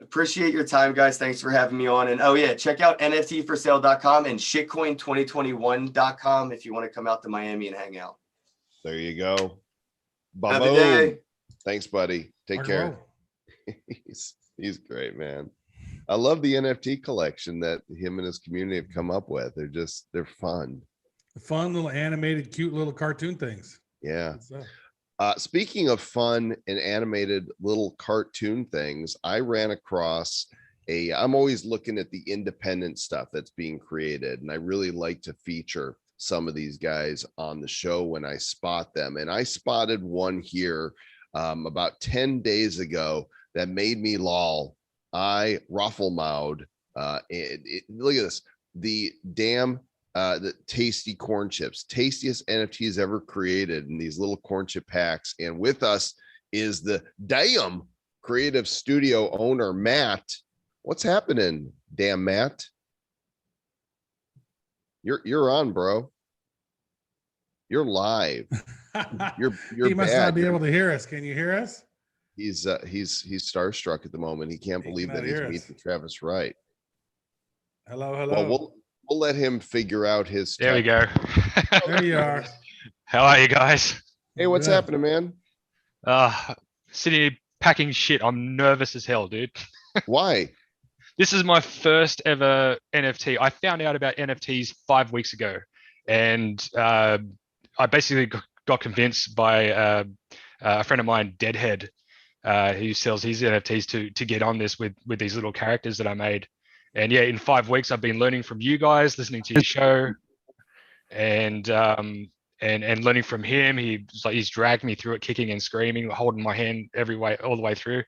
Appreciate your time, guys. Thanks for having me on. And oh yeah, check out NFTforsale.com and shitcoin2021.com if you want to come out to Miami and hang out. There you go. Have a day. Thanks, buddy. Take Rock care. and roll. He's great, man. I love the NFT collection that him and his community have come up with. They're fun. Fun little animated, cute little cartoon things. Yeah. What's up? Speaking of fun and animated little cartoon things, I ran across I'm always looking at the independent stuff that's being created, and I really like to feature some of these guys on the show when I spot them. And I spotted one here about 10 days ago that made me lol. I ruffle-mouthed. Look at this. The tasty corn chips, tastiest NFTs ever created in these little corn chip packs. And with us is the damn creative studio owner, Matt. What's happening, damn Matt? You're on, bro. You're live. You're He must bad. not be able to hear us. Can you hear us? He's starstruck at the moment. He can't believe that he's meeting Travis Wright. Hello. Well, we'll let him figure out his. There we go. There you are. How are you guys? Hey, what's Good. happening, man? Sitting packing shit. I'm nervous as hell, dude. Why? This is my first ever NFT. I found out about NFTs 5 weeks ago, and I basically got convinced by a friend of mine, Deadhead, who sells his NFTs to get on this with these little characters that I made. And yeah, in 5 weeks, I've been learning from you guys, listening to your show, and learning from him. He's dragged me through it, kicking and screaming, holding my hand every way, all the way through.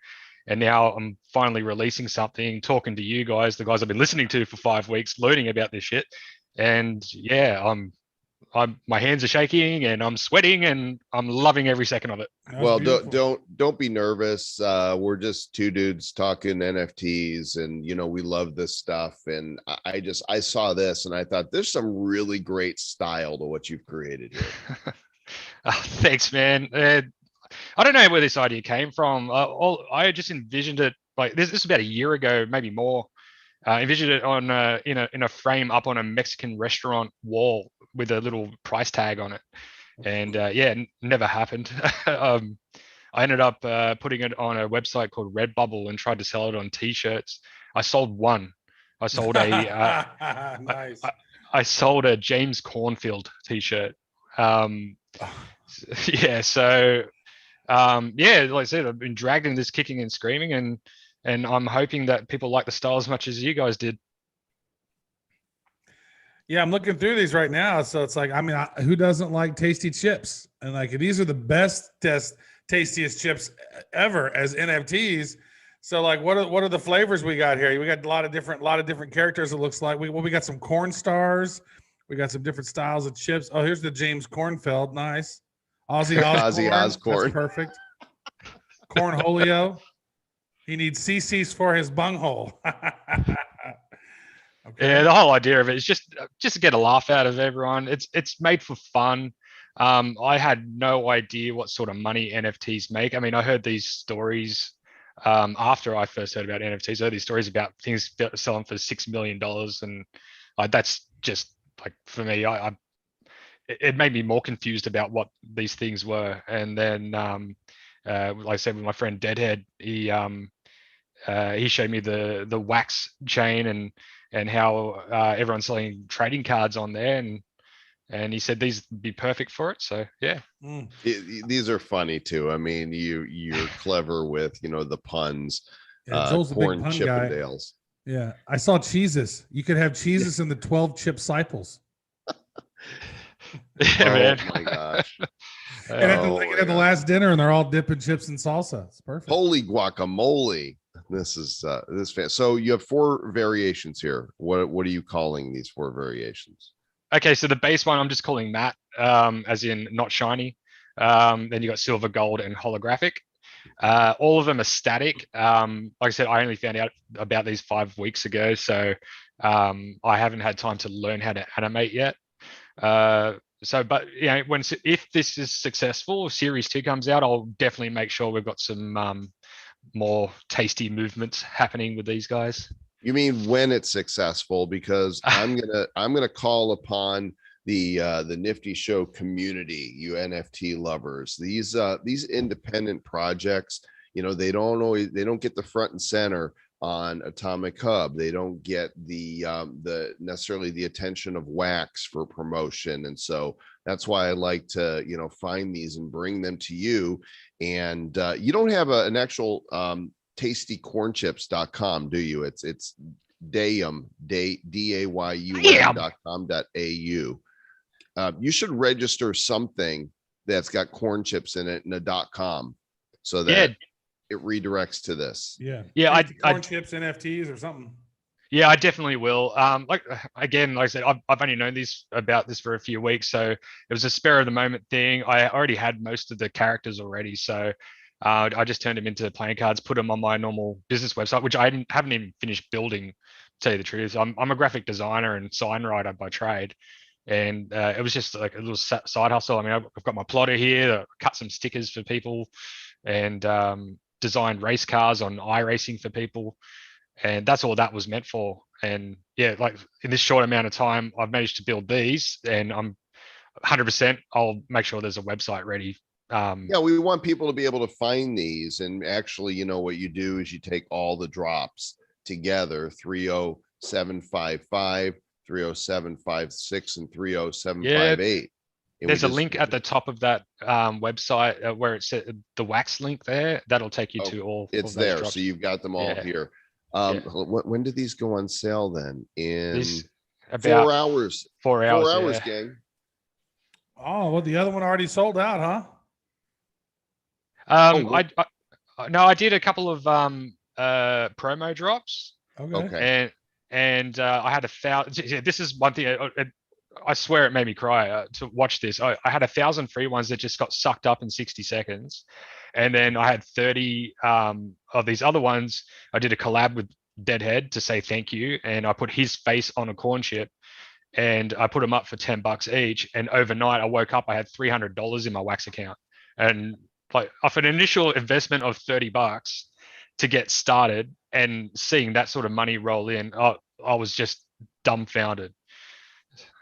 And now I'm finally releasing something, talking to you guys, the guys I've been listening to for 5 weeks, learning about this shit. And yeah, my hands are shaking and I'm sweating and I'm loving every second of it. Well, don't be nervous. We're just two dudes talking NFTs, and we love this stuff. And I saw this and I thought there's some really great style to what you've created here. Thanks, man. I don't know where this idea came from. I just envisioned it like this is about a year ago, maybe more. Envisioned it on in a frame up on a Mexican restaurant wall with a little price tag on it, and never happened. I ended up putting it on a website called Redbubble and tried to sell it on T-shirts. I sold one. I sold a nice. I sold a James Cornfield T-shirt. Yeah, so like I said, I've been dragged in this kicking and screaming, and I'm hoping that people like the style as much as you guys did. Yeah, I'm looking through these right now. So it's like, I mean, who doesn't like tasty chips? And like, these are the best tastiest chips ever as NFTs. So like, what are the flavors we got here? We got a lot of different characters. It looks like we got some corn stars. We got some different styles of chips. Oh, here's the James Cornfield. Nice. Ozzy Osbourne. That's perfect. Cornholio. He needs CCs for his bunghole. Okay. Yeah, the whole idea of it is just to get a laugh out of everyone. It's made for fun. I had no idea what sort of money NFTs make. I mean, I heard these stories after I first heard about NFTs. I heard these stories about things selling for $6 million, and that's just like, for me, it made me more confused about what these things were. And then, like I said, with my friend Deadhead, he showed me the wax chain and how everyone's selling trading cards on there, and he said these would be perfect for it. So yeah, these are funny too. I mean, you're clever with the puns. Yeah, Joel's a big Corn pun Chippendales. Guy. Yeah, I saw cheeses. You could have cheeses in the 12 chip disciples. Yeah, man. Oh my gosh. And at the last dinner, and they're all dipping chips in salsa. It's perfect. Holy guacamole. This is so you have 4 variations here. What are you calling these 4 variations? Okay, so the base one I'm just calling matte, as in not shiny. Then you got silver, gold, and holographic. All of them are static. Like I said, I only found out about these 5 weeks ago, so I haven't had time to learn how to animate yet. But if this is successful, if Series 2 comes out, I'll definitely make sure we've got some more tasty movements happening with these guys. You mean when it's successful? Because I'm gonna call upon the Nifty Show community, you NFT lovers. These independent projects, they don't get the front and center on Atomic Hub. They don't get the necessarily the attention of Wax for promotion, and so that's why I like to find these and bring them to you. And you don't have an actual tastycornchips.com, do you? It's dayum DAYUM.com.au. You should register something that's got corn chips in it and a .com, so that it redirects to this. Yeah. Corn chips NFTs or something. Yeah, I definitely will. Like I said, I've only known about this for a few weeks, so it was a spur of the moment thing. I already had most of the characters already, so I just turned them into playing cards, put them on my normal business website, which I haven't even finished building. To tell you the truth, I'm a graphic designer and sign writer by trade, and it was just like a little side hustle. I mean, I've got my plotter here, cut some stickers for people, and designed race cars on iRacing for people. And that's all that was meant for. And yeah, like in this short amount of time, I've managed to build these, and I'm 100%. I'll make sure there's a website ready Yeah, we want people to be able to find these, and actually, what you do is you take all the drops together, 30755, 30756, and 30758. And we There's a just- link at the top of that website where it said the wax link there. That'll take you Oh, to all. It's of those there, drops. so you've got them all Yeah. here. Yeah. When did these go on sale then? In This 4 about hours. 4 hours. 4 hours, yeah. gang. Oh, well, the other one already sold out, huh? Oh, I did a couple of promo drops, Okay. and I had 1,000. Yeah, this is one thing. I swear it made me cry to watch this. I had 1,000 free ones that just got sucked up in 60 seconds, and then I had 30 of these other ones. I did a collab with Deadhead to say thank you, and I put his face on a corn chip, and I put them up for $10 each. And overnight, I woke up, I had $300 in my Wax account, and like off an initial investment of $30 to get started, and seeing that sort of money roll in, I was just dumbfounded.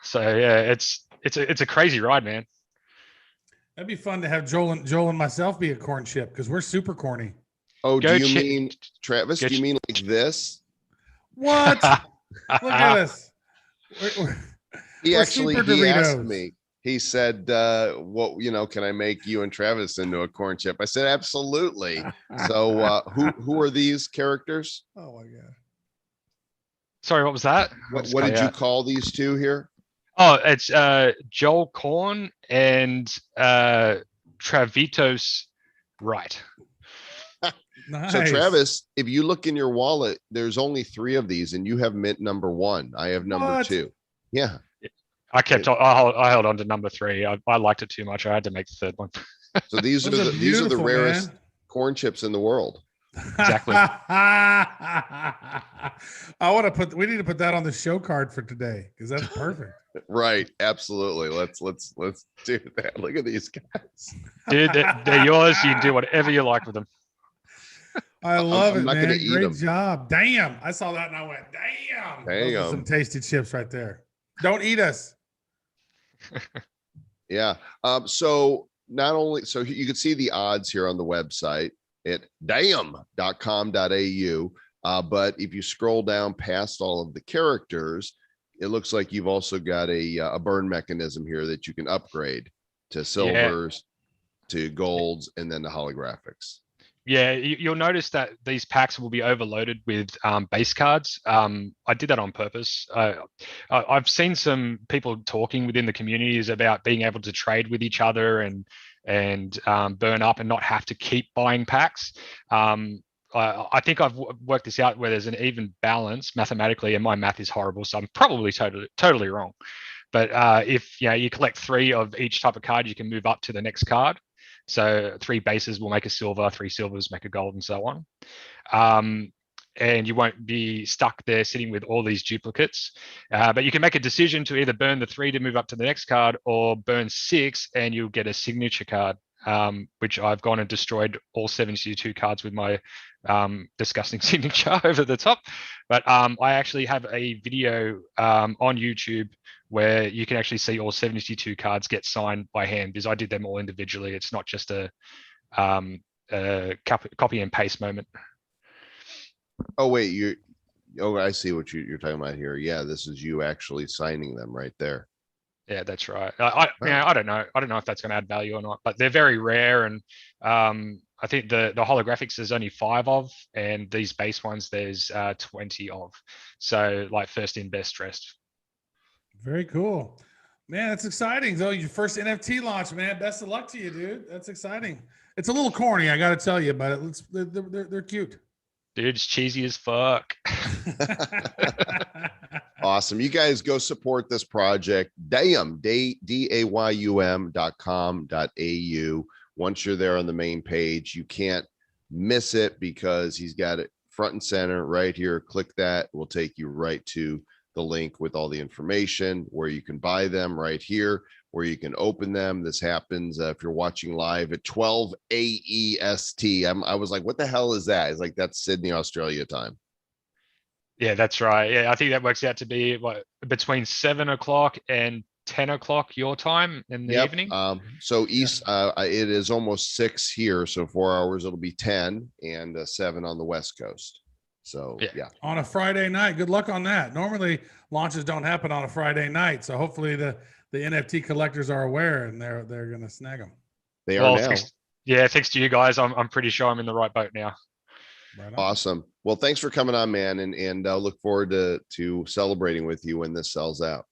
So yeah, it's a crazy ride, man. That'd be fun to have Joel and myself be a corn chip because we're super corny. Oh, Go do you check- mean, Travis, go do you mean like this? What? Look at us. He We're actually, super he asked Doritos. me, he said, can I make you and Travis into a corn chip? I said, absolutely. So who are these characters? Oh my god. Sorry, what was that? What did you call these two here? Oh, it's Joel Corn and Travitos Wright. Nice. So Travis, if you look in your wallet, there's only 3 of these and you have mint number 1. I have number What? 2. Yeah. I held on to number 3. I liked it too much. I had to make the third one. So these are Those the these are the beautiful, rarest man. corn chips in the world. Exactly. We need to put that on the show card for today because that's perfect. Right. Absolutely. Let's do that. Look at these guys. Dude, they're yours. You can do whatever you like with them. I love I'm it, not gonna man. eat Great 'em. job. Damn. I saw that and I went, damn. Those are some Damn. tasty chips right there. Don't eat us. Yeah. So not only, so you can see the odds here on the website at damn.com.au. But if you scroll down past all of the characters, it looks like you've also got a burn mechanism here that you can upgrade to silvers, to golds, and then the holographics. Yeah, you'll notice that these packs will be overloaded with base cards. I did that on purpose. I've seen some people talking within the communities about being able to trade with each other and burn up and not have to keep buying packs. I think I've worked this out where there's an even balance mathematically, and my math is horrible, so I'm probably totally wrong. But if you collect 3 of each type of card, you can move up to the next card. So 3 bases will make a silver, 3 silvers make a gold, and so on. And you won't be stuck there sitting with all these duplicates. But you can make a decision to either burn the 3 to move up to the next card, or burn 6 and you'll get a signature card, which I've gone and destroyed all 72 cards with my disgusting signature over the top. But I actually have a video on YouTube where you can actually see all 72 cards get signed by hand, because I did them all individually. It's not just a copy and paste moment. Oh, wait, I see what you're talking about here. Yeah, this is you actually signing them right there. Yeah, that's right. I don't know. I don't know if that's going to add value or not, but they're very rare. And I think the holographics there's only 5 of, and these base ones there's 20 of. So like first in, best dressed. Very cool. Man, that's exciting. Though your first NFT launch, man. Best of luck to you, dude. That's exciting. It's a little corny, I got to tell you, but they're cute. Dude, it's cheesy as fuck. Awesome. You guys go support this project. daym.com.au. Once you're there on the main page, you can't miss it because he's got it front and center right here. Click that. We'll take you right to the link with all the information where you can buy them right here, where you can open them. This happens if you're watching live at 12 AEST. I was like, what the hell is that? It's like, that's Sydney, Australia time. Yeah, that's right. Yeah, I think that works out to be between 7 o'clock and 10 o'clock your time in the evening. So East, it is almost 6 here. So 4 hours, it'll be 10 and 7 on the West Coast. So yeah. On a Friday night. Good luck on that. Normally launches don't happen on a Friday night. So hopefully the NFT collectors are aware and they're going to snag them. They are now. Thanks to you guys. I'm pretty sure I'm in the right boat now. Right on. Awesome. Well, thanks for coming on, man. And look forward to celebrating with you when this sells out.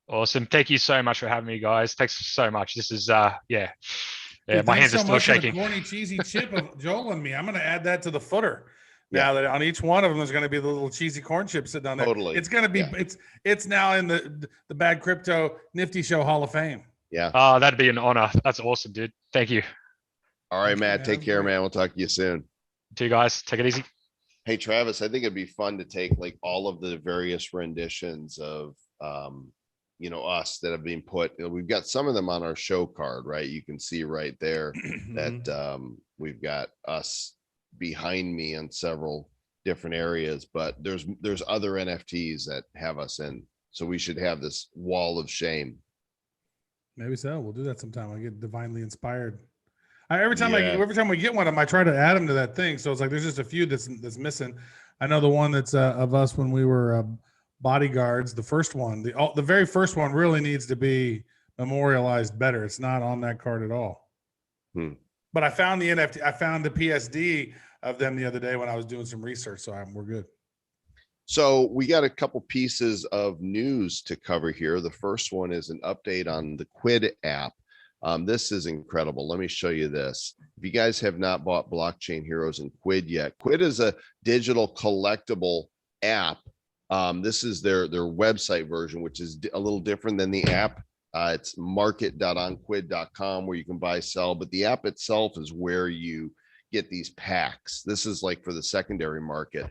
Awesome. Thank you so much for having me, guys. Thanks so much. This is Dude, my hands are still shaking. The corny cheesy chip of Joel and me. I'm going to add that to the footer. Now that on each one of them, there's going to be the little cheesy corn chip sitting on there. Totally. It's going to be, it's now in the Bad Crypto Nifty Show Hall of Fame. Yeah. That'd be an honor. That's awesome, dude. Thank you. All right, Matt. Take care, man. We'll talk to you soon. To you guys. Take it easy. Hey, Travis, I think it'd be fun to take like all of the various renditions of, us that have been put. We've got some of them on our show card, right? You can see right there that we've got us behind me in several different areas, but there's other NFTs that have us in. So we should have this wall of shame. Maybe so. We'll do that sometime. I get divinely inspired. Every time we get one of them, I try to add them to that thing. So it's like there's just a few that's missing. I know the one that's of us when we were bodyguards. The first one, the very first one, really needs to be memorialized better. It's not on that card at all. But I found the NFT. I found the PSD of them the other day when I was doing some research. So we're good. So we got a couple pieces of news to cover here. The first one is an update on the Quidd app. This is incredible. Let me show you this. If you guys have not bought Blockchain Heroes and Quidd yet, Quidd is a digital collectible app. This is their website version, which is a little different than the app. It's market.onquidd.com where you can buy, sell, but the app itself is where you get these packs. This is like for the secondary market.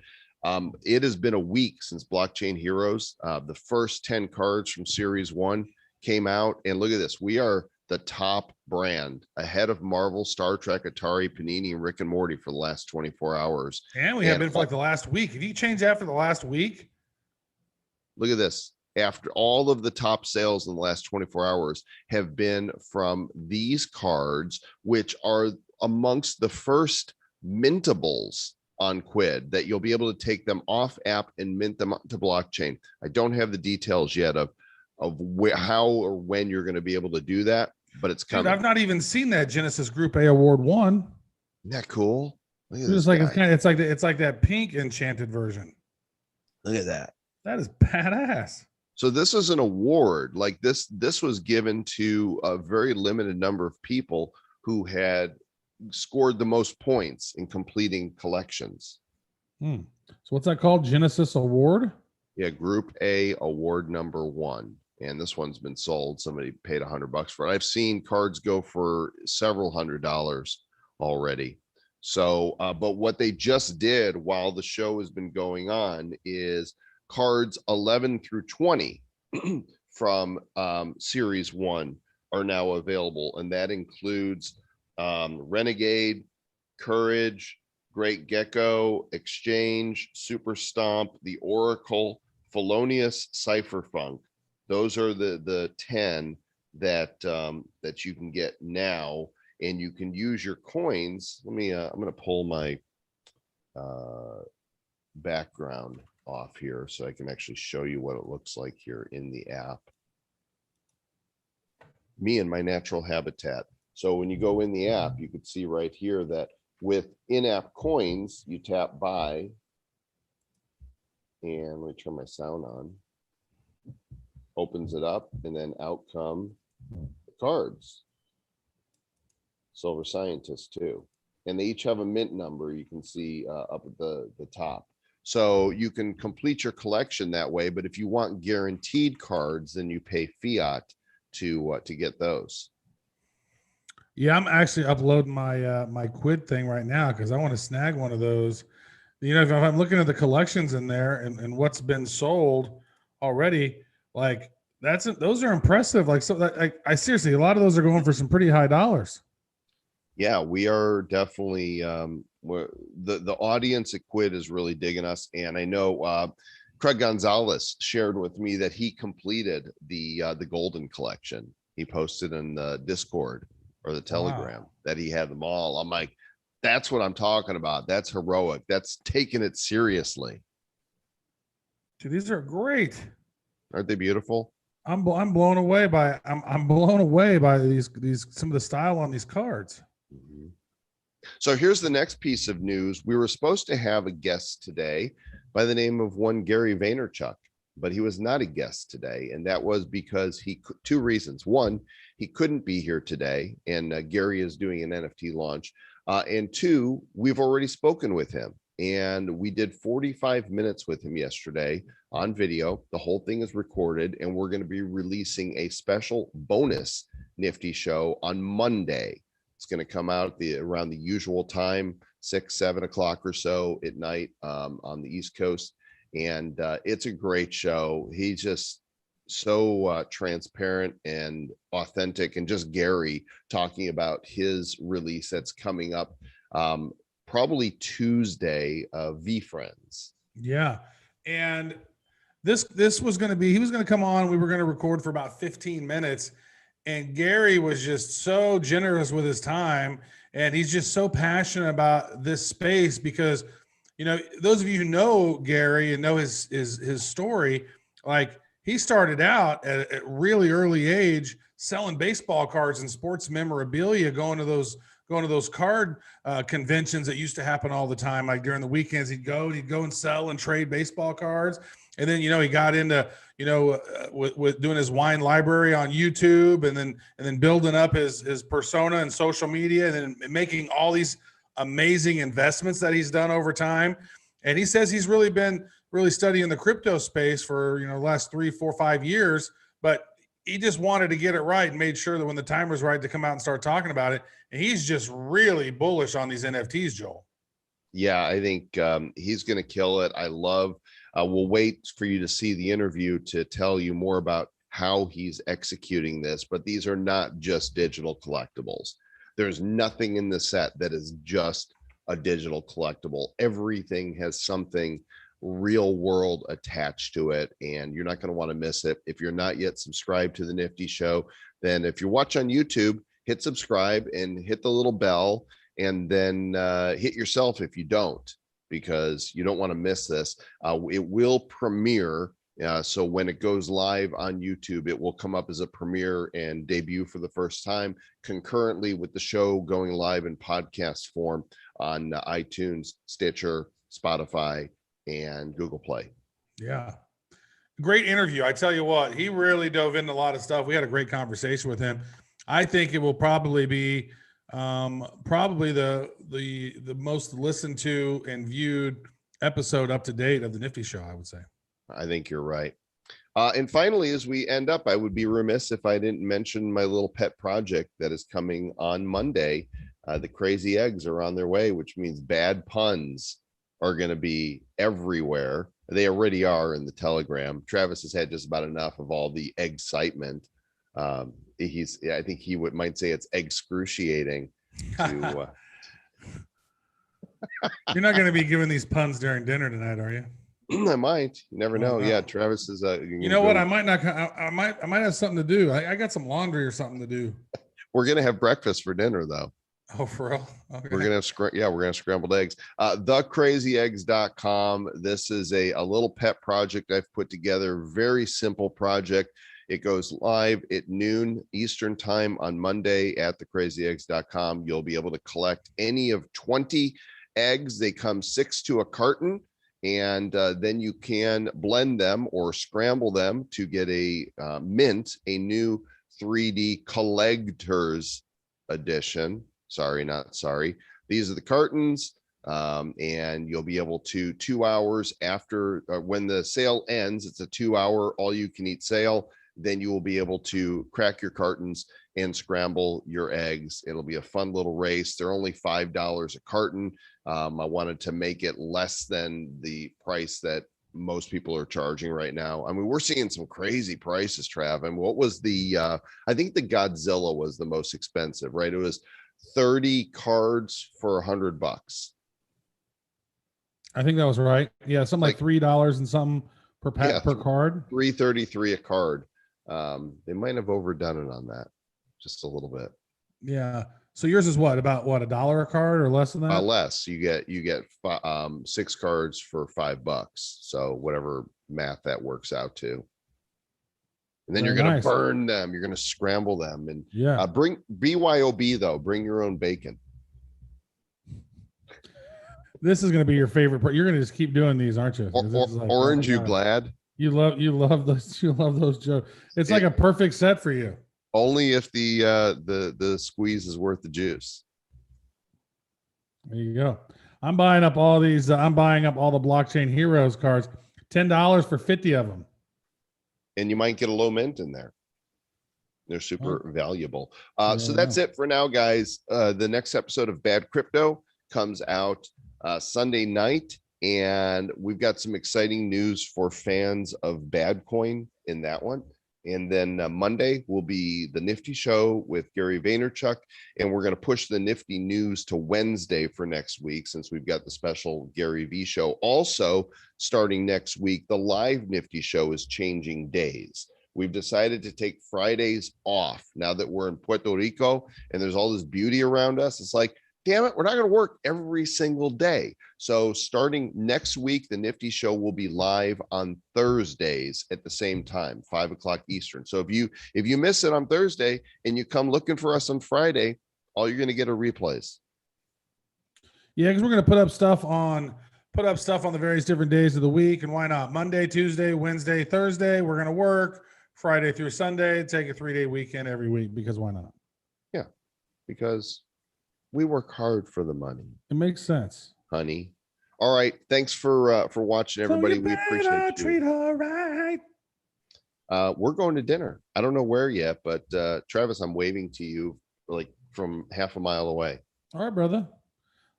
It has been a week since Blockchain Heroes. The first 10 cards from Series 1 came out, and look at this. We are the top brand ahead of Marvel, Star Trek, Atari, Panini, and Rick and Morty for the last 24 hours. And we have been for like the last week. If you change after the last week, look at this. After all of the top sales in the last 24 hours have been from these cards, which are amongst the first mintables on Quidd, that you'll be able to take them off app and mint them to blockchain. I don't have the details yet of how or when you're going to be able to do that, but it's coming. Dude, I've not even seen that Genesis Group A Award 1. Isn't that cool? Look at it's like it's like that pink enchanted version. Look at that. That is badass. So this is an award. Like this was given to a very limited number of people who had scored the most points in completing collections. So what's that called? Genesis Award? Yeah, Group A Award number 1. And this one's been sold. Somebody paid $100 for it. I've seen cards go for several $100s already. So, but what they just did while the show has been going on is cards 11 through 20 from Series 1 are now available. And that includes Renegade, Courage, Great Gecko, Exchange, Super Stomp, the Oracle, Felonious, Cypherpunk. Those are the 10 that you can get now, and you can use your coins. Let me I'm going to pull my background off here so I can actually show you what it looks like here in the app. Me and my natural habitat. So when you go in the app, you could see right here that with in-app coins, you tap buy. And let me turn my sound on. Opens it up, and then out come the cards. Silver Scientist too. And they each have a mint number you can see up at the top. So you can complete your collection that way, but if you want guaranteed cards, then you pay fiat to get those. Yeah, I'm actually uploading my my Quidd thing right now because I want to snag one of those. You know, if I'm looking at the collections in there and what's been sold already, like those are impressive. Like, so I seriously, a lot of those are going for some pretty high dollars. Yeah, we are definitely the audience at Quidd is really digging us, and I know Craig Gonzalez shared with me that he completed the golden collection. He posted in the Discord or the Telegram that he had them all. I'm like, that's what I'm talking about. That's heroic. That's taking it seriously. Dude, these are great. Aren't they beautiful? I'm blown away by I'm blown away by these some of the style on these cards. Mhm. So here's the next piece of news. We were supposed to have a guest today by the name of one Gary Vaynerchuk, but he was not a guest today, and that was because two reasons. One, he couldn't be here today, and Gary is doing an NFT launch. And two, we've already spoken with him, and we did 45 minutes with him yesterday on video. The whole thing is recorded, and we're going to be releasing a special bonus Nifty show on Monday. It's going to come out around the usual time, 6-7 o'clock or so at night on the East Coast. And it's a great show. He's just so transparent and authentic, and just Gary talking about his release that's coming up probably Tuesday, VeeFriends. Yeah. And this was going to be, he was going to come on. We were going to record for about 15 minutes. And Gary was just so generous with his time. And he's just so passionate about this space because, you know, those of you who know Gary and know his story, like he started out at a really early age selling baseball cards and sports memorabilia, going to those card conventions that used to happen all the time. Like during the weekends, he'd go and sell and trade baseball cards. And then, you know, he got into, you know, with doing his wine library on YouTube, and then building up his persona and social media, and then making all these amazing investments that he's done over time. And he says he's really been studying the crypto space for, you know, the last 3, 4, 5 years, but he just wanted to get it right and made sure that when the time was right to come out and start talking about it. And he's just really bullish on these NFTs, Joel. Yeah, I think he's going to kill it. We'll wait for you to see the interview to tell you more about how he's executing this, but these are not just digital collectibles. There's nothing in the set that is just a digital collectible. Everything has something real world attached to it, and you're not going to want to miss it. If you're not yet subscribed to the Nifty Show, then if you watch on YouTube, hit subscribe and hit the little bell, and then hit yourself if you don't, because you don't want to miss this. It will premiere. So when it goes live on YouTube, it will come up as a premiere and debut for the first time concurrently with the show going live in podcast form on iTunes, Stitcher, Spotify, and Google Play. Yeah. Great interview. I tell you what, he really dove into a lot of stuff. We had a great conversation with him. I think it will probably be the most listened to and viewed episode up to date of the Nifty Show, I would say. I think you're right. And finally, as we end up, I would be remiss if I didn't mention my little pet project that is coming on Monday. The crazy eggs are on their way, which means bad puns are going to be everywhere. They already are in the Telegram. Travis has had just about enough of all the excitement. I think he might say it's excruciating. You're not going to be giving these puns during dinner tonight, are you? I might. You never know. Yeah, Travis is. You know what? I might not. I might have something to do. I got some laundry or something to do. We're gonna have breakfast for dinner, though. Oh, for real? Okay. We're gonna have scrambled eggs. Thecrazyeggs.com. This is a little pet project I've put together. Very simple project. It goes live at noon Eastern time on Monday at thecrazyeggs.com. You'll be able to collect any of 20 eggs. They come 6 to a carton. And then you can blend them or scramble them to get a new 3D collector's edition. Sorry, not sorry. These are the cartons, and you'll be able to 2 hours after when the sale ends. It's a 2-hour all-you-can-eat sale. Then you will be able to crack your cartons and scramble your eggs. It'll be a fun little race. They're only $5 a carton. I wanted to make it less than the price that most people are charging right now. I mean, we're seeing some crazy prices, Trav. And what was I think the Godzilla was the most expensive, right? It was 30 cards for $100. I think that was right. Yeah, something like $3 and something Yeah, per card. 333 a card. They might have overdone it on that just a little bit. Yeah. So yours is what, about what, $1 a card or less than that? Less. You get 6 cards for $5. So whatever math that works out to. And then Very you're going to nice. burn them. You're going to scramble them. And Yeah. bring BYOB though. Bring your own bacon. This is going to be your favorite part. You're going to just keep doing these, aren't you? 'Cause this is like, oh my Orange, you God. glad? You love those jokes. It's like a perfect set for you. Only if the squeeze is worth the juice. There you go. I'm buying up all these. I'm buying up all the Blockchain Heroes cards. $10 for 50 of them. And you might get a low mint in there. They're super valuable. So Yeah. that's it for now, guys. The next episode of Bad Crypto comes out Sunday night, and we've got some exciting news for fans of Bad Coin in that one. And then Monday will be the Nifty show with Gary Vaynerchuk, and we're going to push the Nifty news to Wednesday for next week since we've got the special Gary V show. Also, starting next week, the live Nifty show is changing days. We've decided to take Fridays off now that we're in Puerto Rico and there's all this beauty around us. It's like, damn it, we're not going to work every single day. So starting next week, the Nifty show will be live on Thursdays at the same time, 5 o'clock Eastern. So if you miss it on Thursday and you come looking for us on Friday, all you're going to get are replays. Yeah, because we're going to put up stuff on the various different days of the week. And why not? Monday, Tuesday, Wednesday, Thursday, we're going to work. Friday through Sunday, take a 3-day weekend every week, because why not? Yeah, because we work hard for the money. It makes sense. Honey. All right. Thanks for watching, everybody. We appreciate you. Treat her right. We're going to dinner. I don't know where yet, but Travis, I'm waving to you like from half a mile away. All right, brother.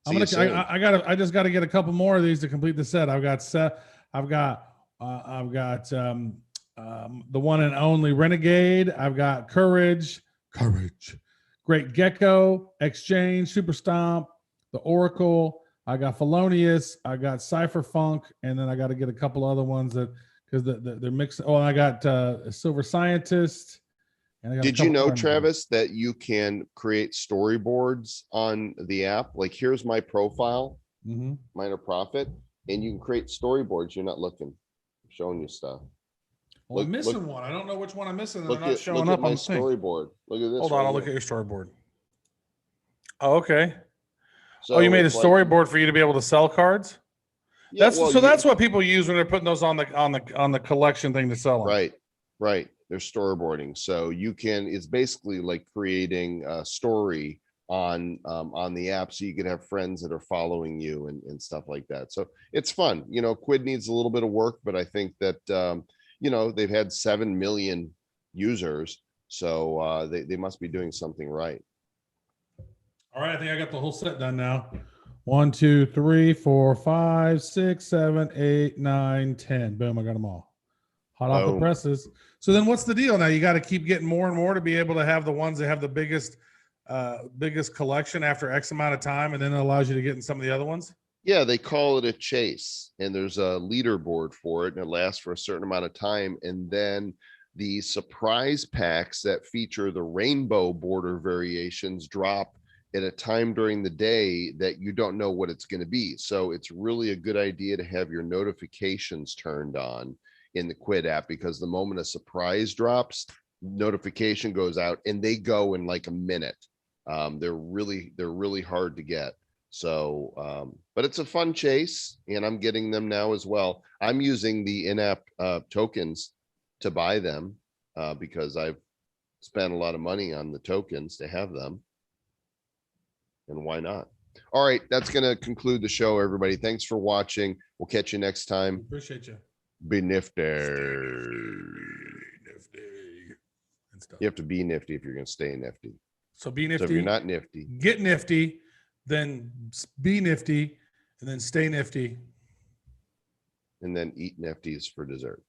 See you soon. I just got to get a couple more of these to complete the set. I've got the one and only Renegade. I've got Courage, Great Gecko, Exchange, Super Stomp, the Oracle. I got Felonious. I got Cypherfunk, and then I got to get a couple other ones that because they're mixed. Oh, I got Silver Scientist. And I got Did you know, Travis, that you can create storyboards on the app? Like, here's my profile, Minor Profit, and you can create storyboards. You're not looking. I'm showing you stuff. Well, I'm missing one. I don't know which one I'm missing. They're not Look showing at up my on the thing. storyboard. Look at this. Hold on, I'll look at your storyboard. Oh, okay. So you made a it's storyboard for you to be able to sell cards. Yeah, That's what people use when they're putting those on the collection thing to sell them. Right. They're storyboarding. So you can. It's basically like creating a story on the app, so you can have friends that are following you and stuff like that. So it's fun. You know, Quidd needs a little bit of work, but I think that you know, they've had 7 million users, so they must be doing something right. All right, I think I got the whole set done now. 1, 2, 3, 4, 5, 6, 7, 8, 9, 10. Boom, I got them all. Hot off the presses. So then what's the deal now? You got to keep getting more and more to be able to have the ones that have the biggest collection after X amount of time, and then it allows you to get in some of the other ones? Yeah, they call it a chase, and there's a leaderboard for it, and it lasts for a certain amount of time. And then the surprise packs that feature the rainbow border variations drop at a time during the day that you don't know what it's going to be. So it's really a good idea to have your notifications turned on in the Quidd app, because the moment a surprise drops, notification goes out and they go in like a minute. They're really hard to get. So, but it's a fun chase, and I'm getting them now as well. I'm using the in-app tokens to buy them because I've spent a lot of money on the tokens to have them. And why not? All right, that's going to conclude the show, everybody. Thanks for watching. We'll catch you next time. Appreciate you. Be nifty. And stuff. You have to be nifty if you're going to stay nifty. So be nifty. So if you're not nifty, get nifty, then be nifty, and then stay nifty. and then eat nifties for dessert.